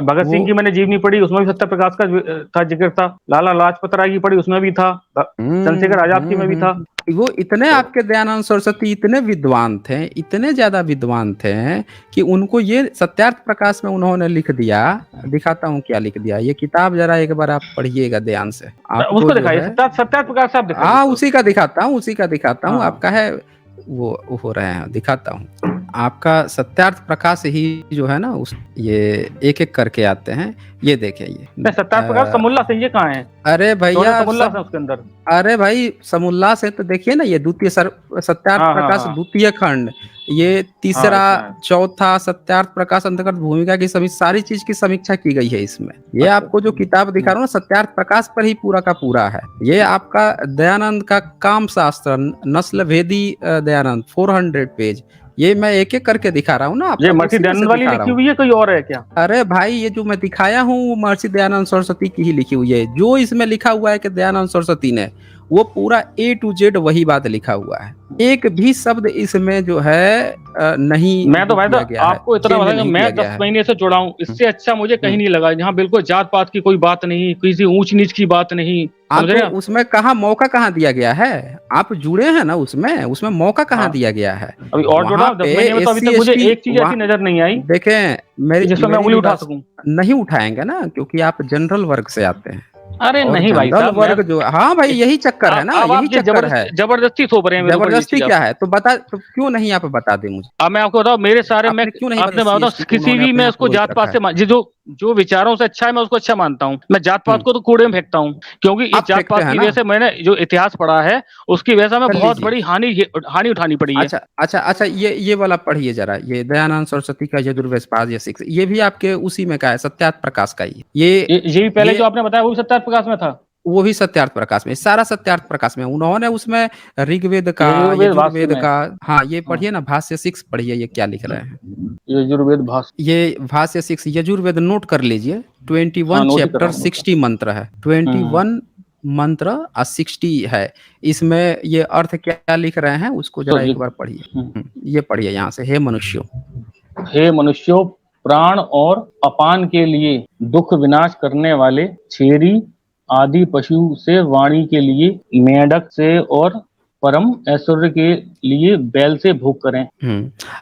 भगत सिंह वो की मैंने जीवनी पढ़ी, उसमें भी सत्य प्रकाश का था जिक्र था। लाला लाजपत राय की पढ़ी, उसमें भी था। चंद्रशेखर आजाद की में भी था। वो इतने तो आपके दयानंद सरस्वती इतने विद्वान थे, इतने ज्यादा विद्वान थे कि उनको ये सत्यार्थ प्रकाश में उन्होंने लिख दिया। दिखाता हूँ क्या लिख दिया, ये किताब जरा एक बार आप पढ़िएगा ध्यान से। आपको उसको जो दिखाइए, है सत्यार्थ प्रकाश साहब दिखाइए। हाँ उसी का दिखाता हूँ, उसी का दिखाता हूँ। हाँ। आपका है वो हो रहे हैं, दिखाता हूँ। आपका सत्यार्थ प्रकाश ही जो है ना, उस ये एक एक करके आते हैं। ये देखें ये सत्यार्थ प्रकाश समूल्ला से ये कहाँ है? अरे भैया समूल्ला से उसके अंदर। अरे भाई समुल्ला से तो देखिए ना, ये द्वितीय सत्यार्थ हाँ, प्रकाश हाँ। द्वितीय खंड, ये तीसरा इसमें है। चौथा सत्यार्थ प्रकाश अंतर्गत भूमिका की सभी सारी चीज की समीक्षा की गई है इसमें। ये अच्छा। आपको जो किताब दिखा रहा हूँ ना, सत्यार्थ प्रकाश पर ही पूरा का पूरा है। ये आपका दयानंद का काम शास्त्र नस्ल भेदी दयानंद 400 पेज। ये मैं एक एक करके दिखा रहा हूँ ना ये आपको, महर्षि उसी में से दयानंद वाली दिखा लिखी रहा हूँ। हुई है, कोई और है क्या? अरे भाई ये जो मैं दिखाया हूँ वो महर्षि दयानंद सरस्वती की ही लिखी हुई है। जो इसमें लिखा हुआ है कि दयानंद सरस्वती ने, वो पूरा A to Z वही बात लिखा हुआ है। एक भी शब्द इसमें जो है नहीं मैं तो भाई किया तो गया है, आपको इतना change बताया, नहीं मैं किया गया 10 है। महीने से जुड़ा हूँ, इससे अच्छा मुझे कहीं नहीं लगा। यहाँ बिल्कुल जात पात की कोई बात नहीं, किसी ऊंच नीच की बात नहीं, समझ रहे तो हैं? उसमें कहाँ मौका कहाँ दिया गया है? आप जुड़े हैं ना उसमें मौका कहाँ हाँ। दिया गया है? अभी और जुड़ा वहाँ हूँ 10 पे महीने में, तो अभी तक SC मुझे ST एक चीज ऐसी नजर नहीं आई देखें कि जिसमें मैं मेरी उंगली भी उठा बात सकूं। नहीं उठाएंगे ना, क्योंकि आप जनरल वर्ग से आते हैं। अरे और नहीं भाई जनरल साहब, वर्ग जो हाँ भाई यही चक्कर है ना, अब यही आप ये चक्कर है। जबरदस्ती थोप रहे हैं मेरे ऊपर ये जबरदस्ती चीज। क्या है तो बता, तो क्यों नहीं आप बता दें मुझे? अब मैं आपको बताऊं, मेरे सारे मैं आपने क्यों नहीं आपने बताया बताओ SC को किसी उन्होंने भी, अपने मैं आप को उसको रोहित जात रखा पात है? से जो विचारों से अच्छा है मैं उसको अच्छा मानता हूँ। मैं जात पात को तो कूड़े में फेंकता हूँ, क्योंकि इस आप जात फेंकते पात हैं की ना, वजह से मैंने जो इतिहास पढ़ा है उसकी वजह से हमें कर बहुत लीजिए। बड़ी हानि उठानी पड़ी है। अच्छा अच्छा अच्छा, ये वाला पढ़िए जरा, ये दयानंद सरस्वती का यजुर्वेद पाद 6, ये भी आपके उसी में का है, सत्यार्थ प्रकाश का ही। ये भी पहले ये जो आपने बताया वो भी सत्यार्थ प्रकाश में था। वो भी सत्यार्थ प्रकाश में, सारा सत्यार्थ प्रकाश में उन्होंने उसमें ऋग्वेद का यजुर्वेद भाष्य यजुर्वेद में। का। हाँ ये हाँ। पढ़िए ना, भाष्य 6 पढ़िए, ये क्या लिख रहे हैं। यजुर्वेद भाष्य। ये भाष्य 6 यजुर्वेद नोट कर लीजिए। 21 हाँ, नोट ही कर चैप्टर रहा हूँ, 60 मंत्र है, 21 मंत्र और 60 है। इसमें ये अर्थ क्या लिख रहे हैं उसको जरा एक बार पढ़िए। ये पढ़िए यहाँ से, हे मनुष्यों, हे मनुष्यों, प्राण और अपान के लिए दुख विनाश करने वाले छेरी आदि पशु से, वाणी के लिए मेढक से, और परम ऐश्वर्य के लिए बैल से भोग करें।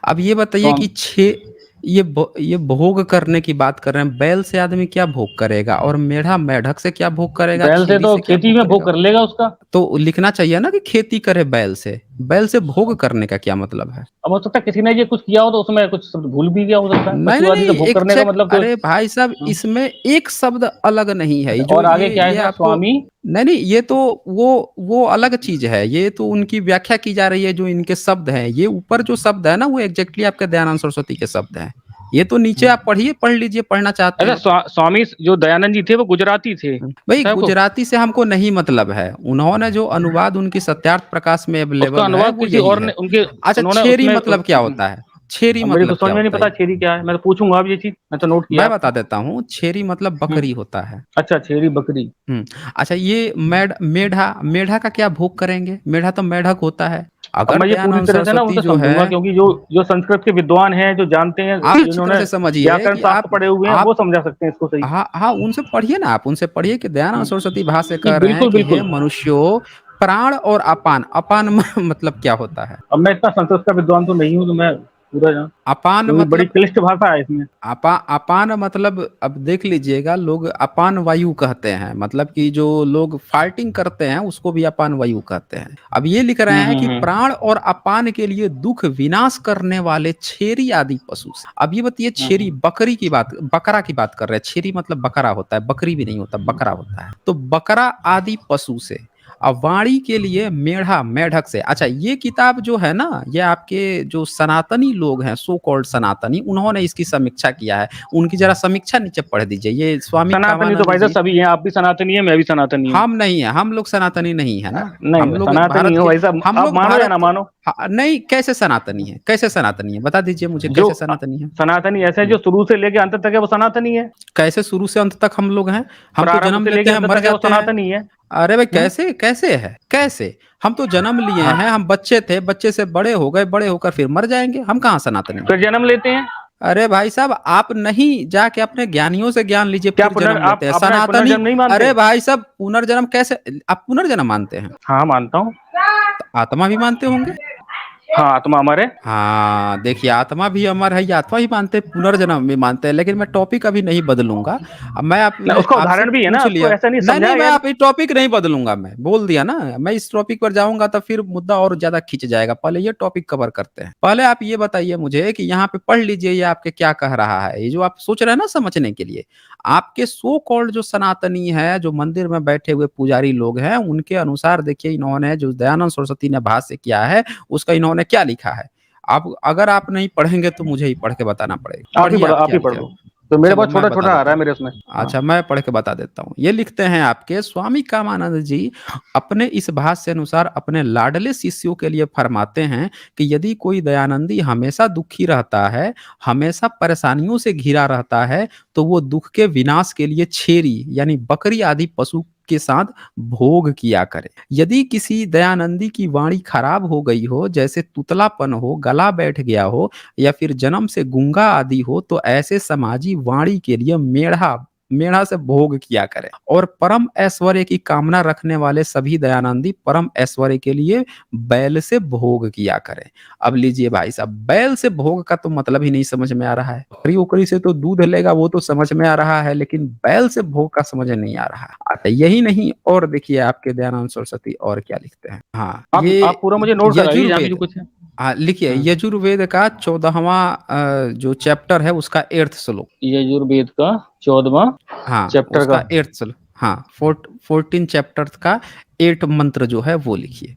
अब ये बताइए कि ये भोग करने की बात कर रहे हैं। बैल से आदमी क्या भोग करेगा, और मेढक से क्या भोग करेगा? बैल से छेरी तो क्या खेती में भोग करेगा? कर लेगा उसका। तो लिखना चाहिए ना कि खेती करे बैल से। बैल से भोग करने का क्या मतलब है? अब हो सकता है किसी ने ये कुछ किया हो तो उसमें कुछ शब्द भूल भी गया हो सकता है। नहीं पशु आदि से भोग एक करने का चेक, मतलब तो। अरे भाई साहब इसमें एक शब्द अलग नहीं है। जो और आगे क्या है ये इसमें? आपको स्वामी। नहीं ये तो वो अलग चीज है। ये तो उनकी व्याख्या की जा रही है, जो इनके शब्द हैं। ये ऊपर जो शब्द है ना, वो एग्जैक्टली आपके दयानंद सरस्वती के शब्द हैं। ये तो नीचे आप पढ़िए, पढ़ लीजिए, पढ़ना चाहते हैं। अच्छा, स्वामी जो दयानंद जी थे वो गुजराती थे भाई गुजराती से हमको नहीं मतलब है। उन्होंने जो अनुवाद उनकी सत्यार्थ प्रकाश में अवेलेबल है अनुवाद वो किसी यही और है। ने उनके। अच्छा छेरी मतलब क्या होता है? छेरी मेरे को मतलब समझ क्या में नहीं होता पता है? छेरी क्या है, मैं तो पूछूंगा अब ये चीज, मैं तो नोट किया। मैं बता देता हूँ, छेरी मतलब बकरी होता है। अच्छा, छेरी बकरी। अच्छा ये मेढा का क्या भोग करेंगे? मेढा तो मेढक होता है। अब अगर मैं ये पूरी दयानंद तरह से ना सरस्वती उनसे जो है, समझूंगा, क्योंकि जो संस्कृत के विद्वान हैं, जो जानते हैं, आप अच्छी तरह जिन्होंने से समझिए व्याकरण कि शास्त्र पढ़े हुए हैं, वो समझा सकते हैं इसको सही। हाँ उनसे पढ़िए ना, आप उनसे पढ़िए कि दयानंद सरस्वती भाष्य कह रहे हैं बिल्कुल कि हे बिल्कुल। मनुष्यों, प्राण और अपान मतलब क्या होता है? अब मैं इतना संस्कृत का विद्वान तो नहीं हूँ, तो मैं पूरा जान। अपान बड़ी मतलब क्लिष्ट भाषा है इसमें। अपान मतलब अब देख लीजिएगा, लोग अपान वायु कहते हैं। मतलब कि जो लोग फाइटिंग करते हैं उसको भी अपान वायु कहते हैं। अब ये लिख रहे हैं कि प्राण और अपान के लिए दुख विनाश करने वाले छेरी आदि पशु से। अब ये बताइए, छेरी बकरा की बात कर रहे हैं। छेरी मतलब बकरा होता है, बकरी भी नहीं होता, बकरा होता है। तो बकरा आदि पशु से अब वाणी के लिए मेढ़ा, मेढक से। अच्छा, ये किताब जो है ना, ये आपके जो सनातनी लोग हैं, सो कॉल्ड सनातनी, उन्होंने इसकी समीक्षा किया है। उनकी जरा समीक्षा नीचे पढ़ दीजिए। ये स्वामी सनातनी तो कामानंद भाई साहब जी, सभी हैं, आप भी सनातनी है, मैं भी सनातनी हूँ। हम नहीं है, हम लोग सनातनी नहीं है ना, नहीं, हम लोग सनातनी भारत हो के, भाई साहब, हम आप लोग मानो या भारत ना के, मानो। नहीं, कैसे सनातनी है, कैसे सनातनी है, बता दीजिए मुझे, जो कैसे सनातनी है। सनातनी ऐसे है जो शुरू से लेके अंत तक है, वो सनातनी है। कैसे शुरू से अंत तक हम लोग हैं? हम तो प्रारंभ जन्म से लेते लेके हैं, अंत मर तक है, वो जाते हैं। सनातनी है। अरे भाई, हम्म? कैसे कैसे है, कैसे? हम तो जन्म लिए हाँ, हैं, हम बच्चे थे, बच्चे से बड़े हो गए, बड़े होकर फिर मर जाएंगे, हम कहाँ सनातनी फिर हैं? जन्म लेते हैं। अरे भाई साहब, आप नहीं, जाके अपने ज्ञानियों से ज्ञान लीजिए, क्या फिर जन्म आप लेते हैं अपना सनातनी। पुनर्जन्म नहीं मानते? अरे भाई साहब, पुनर्जन्म कैसे? आप पुनर्जन्म मानते हैं? हाँ, मानता हूँ। तो आत्मा भी मानते होंगे। हाँ, आत्मा अमर है। हाँ, देखिए, आत्मा भी अमर है, ये आत्मा ही मानते हैं, पुनर्जन्म भी मानते हैं, लेकिन मैं टॉपिक अभी नहीं बदलूंगा। अब मैं ना, आपने उसका आपसे उदाहरण भी है ना, पूछ उसको लिया। ऐसा नहीं नहीं नहीं, समझाया मैं गया। आप इस टॉपिक नहीं बदलूंगा, मैं बोल दिया ना, मैं इस टॉपिक पर जाऊंगा तो फिर मुद्दा और ज्यादा खिंच जाएगा। पहले ये टॉपिक कवर करते हैं। पहले आप ये बताइए मुझे कि यहाँ पे पढ़ लीजिए, ये आपके क्या कह रहा है, ये जो आप सोच रहे हैं ना समझने के लिए। आपके सो कॉल्ड जो सनातनी है, जो मंदिर में बैठे हुए पुजारी लोग हैं, उनके अनुसार देखिए, इन्होंने जो दयानंद सरस्वती ने भाष्य किया है, उसका इन्होंने क्या लिखा है। आप अगर आप नहीं पढ़ेंगे तो मुझे ही पढ़ के बताना पड़ेगा। पढ़िए, आप आप क्या ही पढ़ लिखे दो। हैं। तो मेरे चलो पास मैं छोटा बता छोटा आ देता रहा है हूँ। मेरे उसमें। हाँ। अच्छा, मैं पढ़ के बता देता हूँ। ये लिखते हैं आपके स्वामी कामानंद जी, अपने इस भाष्य अनुसार अपने लाडले शिष्यों के लिए फरमाते हैं कि यदि कोई दयानंदी हमेशा दुखी रहता है, हमेशा परेशानियों से घिरा रहता है, तो वो दुख के विनाश के लिए छेरी यानी बकरी आदि पशु के साथ भोग किया करे। यदि किसी दयानंदी की वाणी खराब हो गई हो, जैसे तुतलापन हो, गला बैठ गया हो, या फिर जन्म से गूंगा आदि हो, तो ऐसे समाजी वाणी के लिए मेढ़ा मेढ़ा से भोग किया करे। और परम ऐश्वर्य की कामना रखने वाले सभी दयानंदी परम ऐश्वर्य के लिए बैल से भोग किया करे। अब लीजिए भाई साहब, बैल से भोग का तो मतलब ही नहीं समझ में आ रहा है। बकरी उकरी से तो दूध लेगा, वो तो समझ में आ रहा है, लेकिन बैल से भोग का समझ नहीं आ रहा है। अच्छा, यही नहीं, और देखिए आपके दयानंद सरस्वती और क्या लिखते हैं। हाँ, ये आप पूरा मुझे नोट कराइए, जहाँ भी जो यजुर्वेद। कुछ है। हाँ, लिखिए, हम्म। यजुर्वेद का 14वां जो चैप्टर है, उसका 8th श्लोक। यजुर्वेद का 14वां हाँ, चैप्टर उसका का। 8th श्लोक। हाँ, 14 चैप्टर का 8 मंत्र जो है वो लिखिए।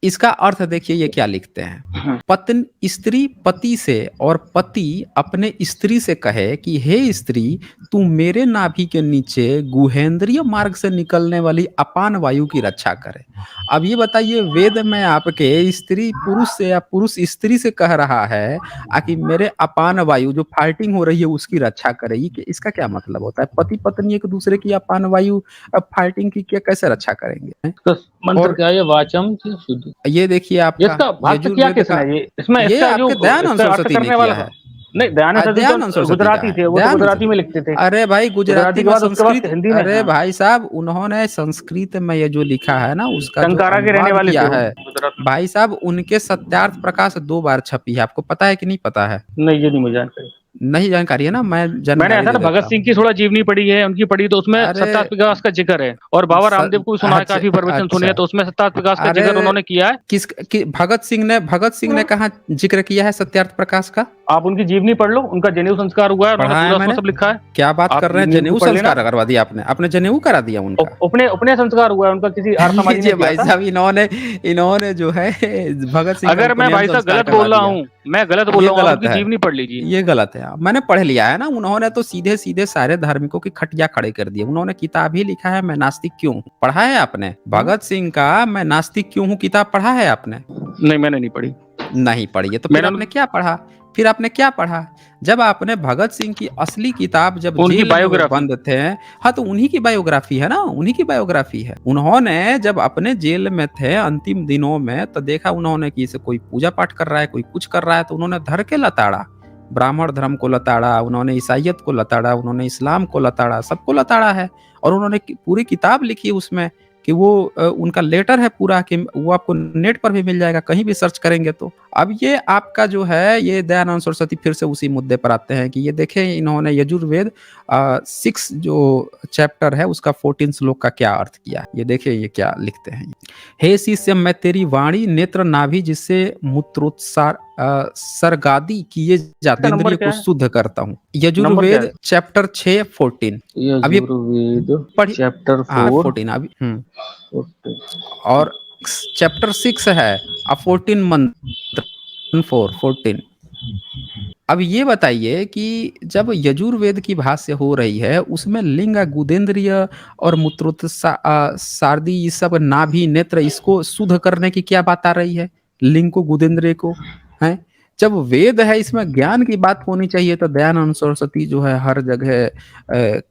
इसका अर्थ देखिए, ये क्या लिखते हैं। पत्नी स्त्री पति से और पति अपने स्त्री से कहे कि हे स्त्री, तू मेरे नाभि के नीचे गुहेंद्रीय मार्ग से निकलने वाली अपान वायु की रक्षा करे। अब ये बताइए, वेद में आपके स्त्री पुरुष से या पुरुष स्त्री से कह रहा है कि मेरे अपान वायु जो फाइटिंग हो रही है उसकी रक्षा करे। इसका क्या मतलब होता है? पति पत्नी एक दूसरे की अपान वायु फाइटिंग की क्या कैसे रक्षा करेंगे? इसका मंत्र और क्या है? वाचम से शुद्ध। ये देखिए आपका इसका भाष्य किया यजुर्वेद का, किसने? ये इसमें ये इसका जो आपके दयानंद इसका अर्थ सरस्वती ने करने वाला किया था। है। नहीं, दयानंद सरस्वती दयानंद तो सरस्वती का गुजराती है, थे, वो तो दयानंद गुजराती में सरस्वती। लिखते थे। अरे भाई, गुजराती गुजराती के में, बाद उसके बाद संस्कृत। हिंदी में। अरे हाँ। भाई साहब, उन्होंने संस्कृत में ये जो लिखा है ना, उसका जो टंकारा के रहने अनुवाद वाले थे किया वो, है गुजरात में। भाई साहब, उनके सत्यार्थ प्रकाश 2 बार छपी है। आपको पता है कि नहीं पता है? नहीं, ये नहीं मुझे जानकारी। नहीं जानकारी है ना, मैं मैंने जानकारी ऐसा दे ना भगत देता सिंह हूँ। की थोड़ा जीवनी पढ़ी है, उनकी पढ़ी, तो उसमें अरे सत्यार्थ विकास का जिक्र है। और बाबा स, रामदेव को भी सुना है, अच्छा काफी प्रवचन सुने हैं, अच्छा। तो उसमें सत्यार्थ विकास का अरे, जिक्र उन्होंने किया है। भगत सिंह ने कहा जिक्र किया है सत्यार्थ प्रकाश का? आप उनकी जीवनी पढ़ लो, उनका जनेऊ संस्कार हुआ है, उन्होंने पढ़ा है पूरा उसमें मैंने। सब लिखा है। क्या बात आप कर रहे हैं? जीवनी उनकी जनेऊ पढ़ लेना। संस्कार करवा दिया आपने जनेऊ करा दिया उनका? अपने अपने संस्कार हुआ है उनका, किसी आर्य समाजी ने लीजिए किया भाई था। साहब, इन्होंने जो है भगत सिंह का अगर मैं उपनयन भाई साहब संस्कार गलत करवा बोल रहा दिया। हूँ, मैं गलत बोल ये रहा हूँ, आप गलत उनकी है, जीवनी पढ़ लीजिए। ये गलत है। मैंने पढ़ लिया है ना। उन्होंने तो सीधे सीधे सारे धार्मिकों की खटिया खड़े कर दिए। उन्होंने किताब ही लिखा है, मैं नास्तिक क्यों हूँ। पढ़ा है आपने भगत सिंह का मैं नास्तिक क्यों हूँ किताब? पढ़ा है आपने? नहीं, मैंने नहीं पढ़ी। नहीं पढ़ी है तो फिर आपने क्या पढ़ा? फिर आपने क्या पढ़ा? जब आपने भगत सिंह की असली किताब जब उनकी जेल में बायोग्राफी। बंद थे, हाँ, तो उन्हीं की बायोग्राफी है ना, उन्हीं की बायोग्राफी है। उन्होंने जब अपने जेल में थे अंतिम दिनों में, तो देखा उन्होंने कि इसे कोई पूजा पाठ कर रहा है, कोई कुछ कर रहा है, तो उन्होंने धर के लताड़ा। ब्राह्मण धर्म को लताड़ा, उन्होंने ईसाइयत को लताड़ा, उन्होंने इस्लाम को लताड़ा, सबको लताड़ा है। और उन्होंने पूरी किताब लिखी उसमें कि वो उनका लेटर है पूरा, कि वो आपको नेट पर भी मिल जाएगा, कहीं भी सर्च करेंगे तो। अब ये आपका जो है, ये दयानंद सरस्वती फिर से उसी मुद्दे पर आते हैं कि ये देखें इन्होंने यजुर्वेद 6 जो चैप्टर है उसका 14 श्लोक का क्या अर्थ किया है। ये देखें ये क्या लिखते हैं। हे शिष्य, मैं तेरी वाणी नेत्र नाभि जिससे सरगादी किए जातेंद्रिय नंबर को क्या है? शुद्ध करता हूँ। नंबर क्या यजुर्वेद है? चैप्टर 6 14। अब ये यजुर्वेद पढ़िए। चैप्टर हाँ 4 14 अभी और चैप्टर 6 है 14 मंत्र 14। अब ये बताइए कि जब यजुर्वेद की भाष्य हो रही है उसमें लिंग गुदेंद्रिय और सारदी ये सब नाभि नेत्र इसको शुद्ध करने की क्या बात आ रही है? लिंग को गुदेंद्रिय को है। जब वेद है इसमें ज्ञान की बात होनी चाहिए तो दयानंद सरस्वती जो है हर जगह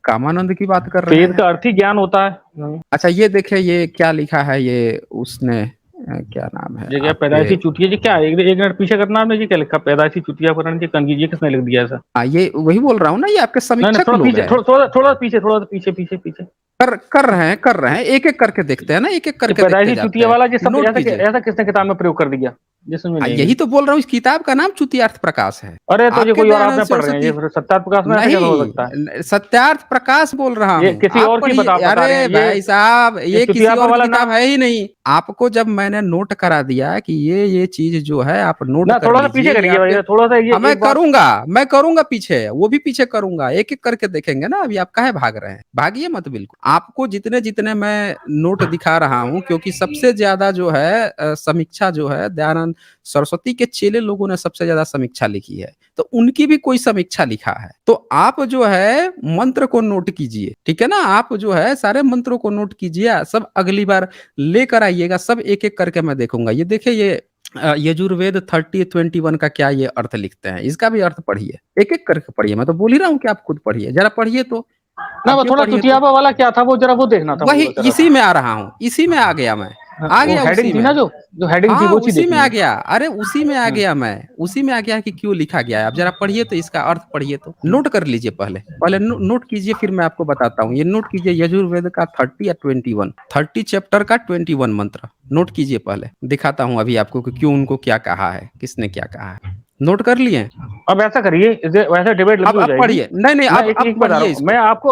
कामानंद की बात कर रहे वेद हैं। का अर्थ ही ज्ञान होता है। अच्छा ये देखिए ये क्या लिखा है, ये उसने क्या नाम है ये क्या आपके? पैदाइशी चुटिया जी क्या है? एक मिनट पीछे करना आपने जी, क्या लिखा? पैदाइशी चुटिया पुराण की कंगी जी किसने लिख दिया ऐसा? ये वही बोल रहा हूँ ना, ये आपके नहीं नहीं, समीक्षक थोड़ा लोग पीछे, हैं। थोड़ा पीछे, थोड़ा पीछे पीछे पीछे कर रहे हैं एक एक करके देखते हैं ना, एक एक करके देखते पैदाइशी जाते चुटिया हैं। वाला जी सब नोट ऐसा कीजिए। ऐसा किसने किताब में प्रयोग कर दिया जिसमें नहीं? यही तो बोल रहा हूँ, इस किताब का नाम चुतियार्थ प्रकाश है। अरे तो ये आपके कोई और दयानंद आपने पढ़ रहे हैं, सरस्वती ये सत्यार्थ प्रकाश में ऐसे कैसे हो सकता है? नहीं, सत्यार्थ प्रकाश बोल रहा ये हूँ, किसी आप और की पढ़िए। बता रहे अरे हैं भाई साहब ये किसी चुतियापा और वाला की किताब नाम है ही नहीं। आपको जब मैंने नोट करा दिया कि ये चीज जो है आप नोट ना, कर थोड़ा सा पीछे लीजिए, ये करिए आपके भैया, थोड़ा सा ये मैं एक बार। मैं करूंगा पीछे, वो भी पीछे करूंगा, एक एक करके देखेंगे ना। अभी आप काहे भाग रहे हैं? भागिए मत बिल्कुल। आपको जितने जितने मैं नोट दिखा रहा हूँ, क्योंकि सबसे ज्यादा जो है समीक्षा जो है दयानंद सरस्वती के चेले लोगों ने सबसे ज्यादा समीक्षा लिखी है, तो उनकी भी कोई समीक्षा लिखा है। तो आप जो है मंत्र को नोट कीजिए, ठीक है ना? आप जो है सारे मंत्रों को नोट कीजिए, सब अगली बार लेकर आइएगा, सब एक एक करके मैं देखूंगा। ये देखिए ये यजुर्वेद 30:21 का क्या ये अर्थ लिखते हैं, इसका भी अर्थ पढ़िए, एक एक करके पढ़िए। मैं तो बोल ही रहा हूँ कि आप खुद पढ़िए, जरा पढ़िए तो। ना आप वो क्यों थोड़ा पढ़िए तो? चुतियापा वाला क्या था वो, जरा वो देखना था वही मुझे जरा इसी सा। में आ रहा हूँ, इसी में आ गया मैं, आ वो गया हेडिंग उसी थी में। ना, जो हेडिंग थी हाँ वो चीज उसी में देखनी आ है। गया, अरे उसी में आ गया मैं, उसी में आ गया कि क्यों लिखा गया है। आप जरा पढ़िए तो, इसका अर्थ पढ़िए तो, नोट कर लीजिए पहले, नोट कीजिए, फिर मैं आपको बताता हूँ। ये नोट कीजिए यजुर्वेद का 30 या 21, 30 चैप्टर का 21 मंत्र नोट कीजिए पहले। दिखाता हूँ अभी आपको कि क्यों उनको क्या कहा है, किसने क्या कहा है। नोट कर लिए? अब ऐसा करिए, वैसे डिबेट लंबी हो अब जाएगी। पढ़िए, नहीं नहीं मैं अब एक बता रहा पढ़िए हूँ, इसको।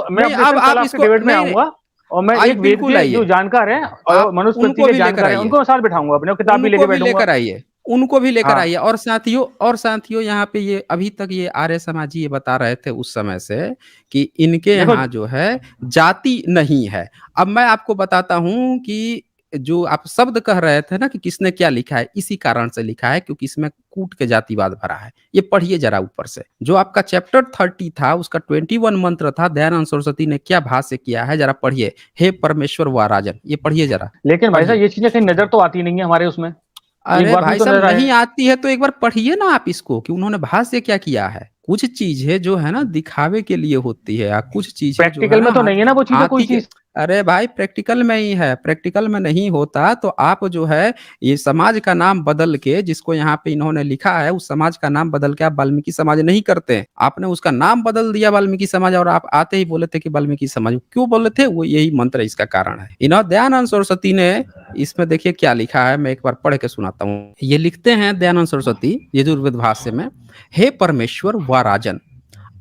मैं नहीं अपने अब कल आप आपके इसको डिबेट में नहीं आऊंगा और मैं आइए, एक वेद बिल्कुल के आइए। जो जानकार हैं और आप मनुस्मृति उनको के भी लेकर जानकार हैं, आइए, उनको मैं साथ बिठाऊंगा, अपने किताब भी लेके उनको भी बैठूंगा। लेकर आइए, उनको भी लेकर हाँ आइए। और साथियों यहाँ पे ये अभी तक ये आर्य समाजी ये बता रहे थे उस समय से कि इनके देखो, यहाँ जो है जाति नहीं है। अब मैं आपको बताता हूँ कि जो आप शब्द कह रहे थे ना कि किसने क्या लिखा है, इसी कारण से लिखा है क्योंकि इसमें कूट के जातिवाद भरा है। ये पढ़िए जरा ऊपर से, जो आपका चैप्टर 30 था उसका 21 मंत्र था, दयानंद सरस्वती ने क्या भाष्य किया है जरा पढ़िए। हे परमेश्वर व राजन, ये पढ़िए जरा, लेकिन भाई साहब पढ़िए। ये चीजें कहीं नजर तो आती नहीं है हमारे उसमें, एक अरे बार भाई तो साहब नजर नहीं आए। आती है तो एक बार पढ़िए ना आप इसको कि उन्होंने भाष्य क्या किया है। कुछ चीजें जो है ना दिखावे के लिए होती है, कुछ चीजें जो है प्रैक्टिकल ना में तो नहीं है ना वो चीजें, कोई हाथी के। चीज। अरे भाई प्रैक्टिकल में ही है, प्रैक्टिकल में नहीं होता तो आप जो है ये समाज का नाम बदल के, जिसको यहाँ पे इन्होंने लिखा है उस समाज का नाम बदल के आप वाल्मीकि समाज नहीं करते, आपने उसका नाम बदल दिया वाल्मीकि समाज, और आप आते ही बोले थे कि वाल्मीकि समाज। क्यों बोले थे? वो यही मंत्र इसका कारण है। इन्होंने दयानंद सरस्वती ने इसमें देखिए क्या लिखा है, मैं एक बार पढ़ के सुनाता हूँ। ये लिखते हैं दयानंद सरस्वती यजुर्वेद भाष्य में, हे परमेश्वर व राजन,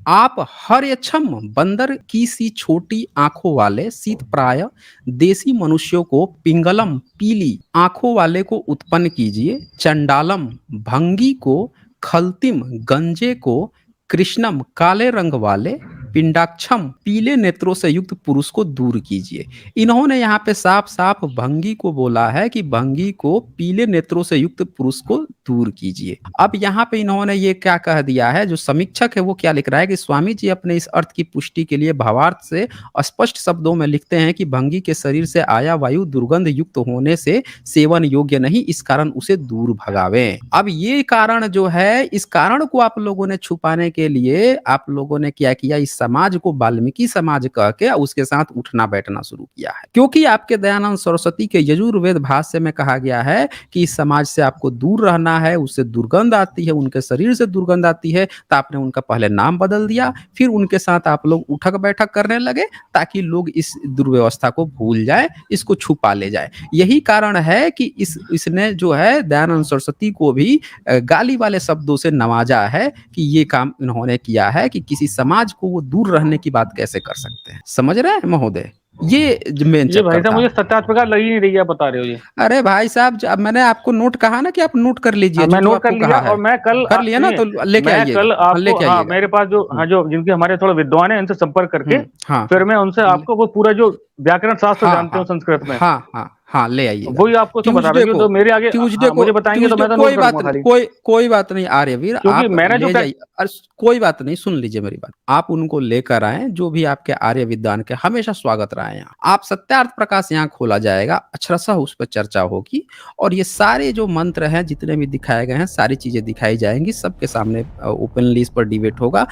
आप हर्यक्षम बंदर की सी छोटी आंखों वाले शीत प्राय देसी मनुष्यों को पिंगलम पीली आंखों वाले को उत्पन्न कीजिए, चंडालम भंगी को, खलतिम गंजे को, कृष्णम काले रंग वाले, पिंडाक्षम पीले नेत्रों से युक्त पुरुष को दूर कीजिए। इन्होंने यहाँ पे साफ साफ भंगी को बोला है कि भंगी को पीले नेत्रों से युक्त पुरुष को दूर कीजिए। अब यहाँ पे इन्होंने ये क्या कह दिया है, जो समीक्षक है वो क्या लिख रहा है कि स्वामी जी अपने इस अर्थ की पुष्टि के लिए भावार्थ से स्पष्ट शब्दों में लिखते हैं कि भंगी के शरीर से आया वायु दुर्गंध युक्त होने से सेवन योग्य नहीं, इस कारण उसे दूर भगावें। अब ये कारण जो है, इस कारण को आप लोगों ने छुपाने के लिए आप लोगों ने क्या किया, इस समाज को वाल्मीकि समाज कह के उसके साथ उठना बैठना शुरू किया है। क्योंकि आपके दयानंद सरस्वती के यजुर्वेद भाष्य में कहा गया है कि इस समाज से आपको दूर रहना है, उससे दुर्गंध आती है, उनके शरीर से दुर्गंध आती है, तो आपने उनका पहले नाम बदल दिया, फिर उनके साथ आप लोग उठक बैठक करने लगे ताकि लोग इस दुर्व्यवस्था को भूल जाए, इसको छुपा ले जाए। यही कारण है कि इसने जो है दयानंद सरस्वती को भी गाली वाले शब्दों से नवाजा है कि ये काम इन्होंने किया है कि किसी समाज को वो दूर रहने की बात कैसे कर सकते हैं। समझ रहे हैं महोदय? ये मेन ये भाई चक्कर साहब था। मुझे 7-8 प्रकार लग ही नहीं रही है, आप बता रहे हो ये। अरे भाई साहब, अब मैंने आपको नोट कहा ना कि आप नोट कर लीजिए हाँ, जो मैं जो नोट कर आपको लिया कहा और है। मैं कल कर लिया ना, तो लेके मैं आइएगा। कल हाँ, आपको, लेके हाँ आइएगा। मेरे पास जो, हाँ जो जिनके हमारे थोड़े विद्वान हैं, इनसे संपर्क करके हाँ फिर मैं उनसे आपको वो पूरा जो व्याकरण शास्त्र हाँ जानते हो संस्कृत में, हाँ हाँ हाँ, ले आइएगा। वही आपको उसमें बता ट्यूसडे देंगे, को, तो मेरे आगे ट्यूसडे हाँ को, मुझे बताएंगे तो ट्यूसडे मैं तो कोई नोट कर बात दूंगा नहीं, खाली। कोई बात नहीं आर्यवीर, क्योंकि आप मैंने जो ले जाइए। कोई बात नहीं, सुन लीजिए मेरी बात। आप उनको लेकर आए जो भी आपके आर्य विद्वान के, हमेशा स्वागत रहा है यहाँ। आप सत्यार्थ प्रकाश यहाँ खोला जाएगा, अक्षरशः उस पर चर्चा होगी, और ये सारे जो मंत्र हैं जितने भी दिखाए गए हैं, सारी चीजें दिखाई जाएंगी सबके सामने, ओपनली इस पर डिबेट होगा।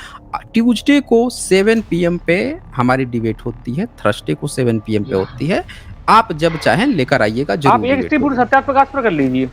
ट्यूसडे को 7 PM पे हमारी डिबेट होती है, थर्सडे को 7 PM पे होती है। आप जब चाहें लेकर आइएगा, जरूर आप एक डिबेट स्ट्रीम पूरी होगी। सत्यार्थ प्रकाश पर कर लीजिए,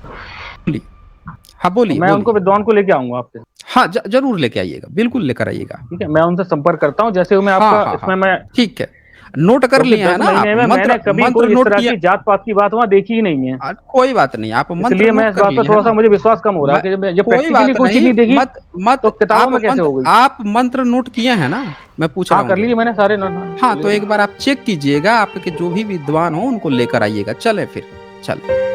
हाँ बोलिए मैं उनको बोलिए। विद्वान को लेके आऊंगा आपसे। हाँ जरूर लेके आइएगा, बिल्कुल लेकर आइएगा। ठीक है, मैं उनसे संपर्क करता हूँ, जैसे मैं हाँ आपका हाँ इसमें हाँ, मैं, ठीक है, नोट कर क्योंकि लिए है 10 ना आप? महीने में मैंने कभी मंत्र कोई इस नोट तरह किया? की जात पात की बात वहाँ देखी ही नहीं है, कोई बात नहीं, आप मंत्र इसलिए मैं नोट इस कर बात पर लिए है थोड़ा सा ना? मुझे विश्वास कम हो रहा है कि जब कोई प्रैक्टिकली बात कोई चीज नहीं, नहीं देखी मत तो किताबों आप में कैसे हो गई। आप मंत्र नोट किए हैं ना? मैं पूछ रहा हाँ हूँ कर जो। लीजिए, मैंने सारे नोट। हाँ तो एक बार आप चेक कीजिएगा, आपके जो भी विद्वान हो उनको लेकर आइएगा। चले फिर, चले।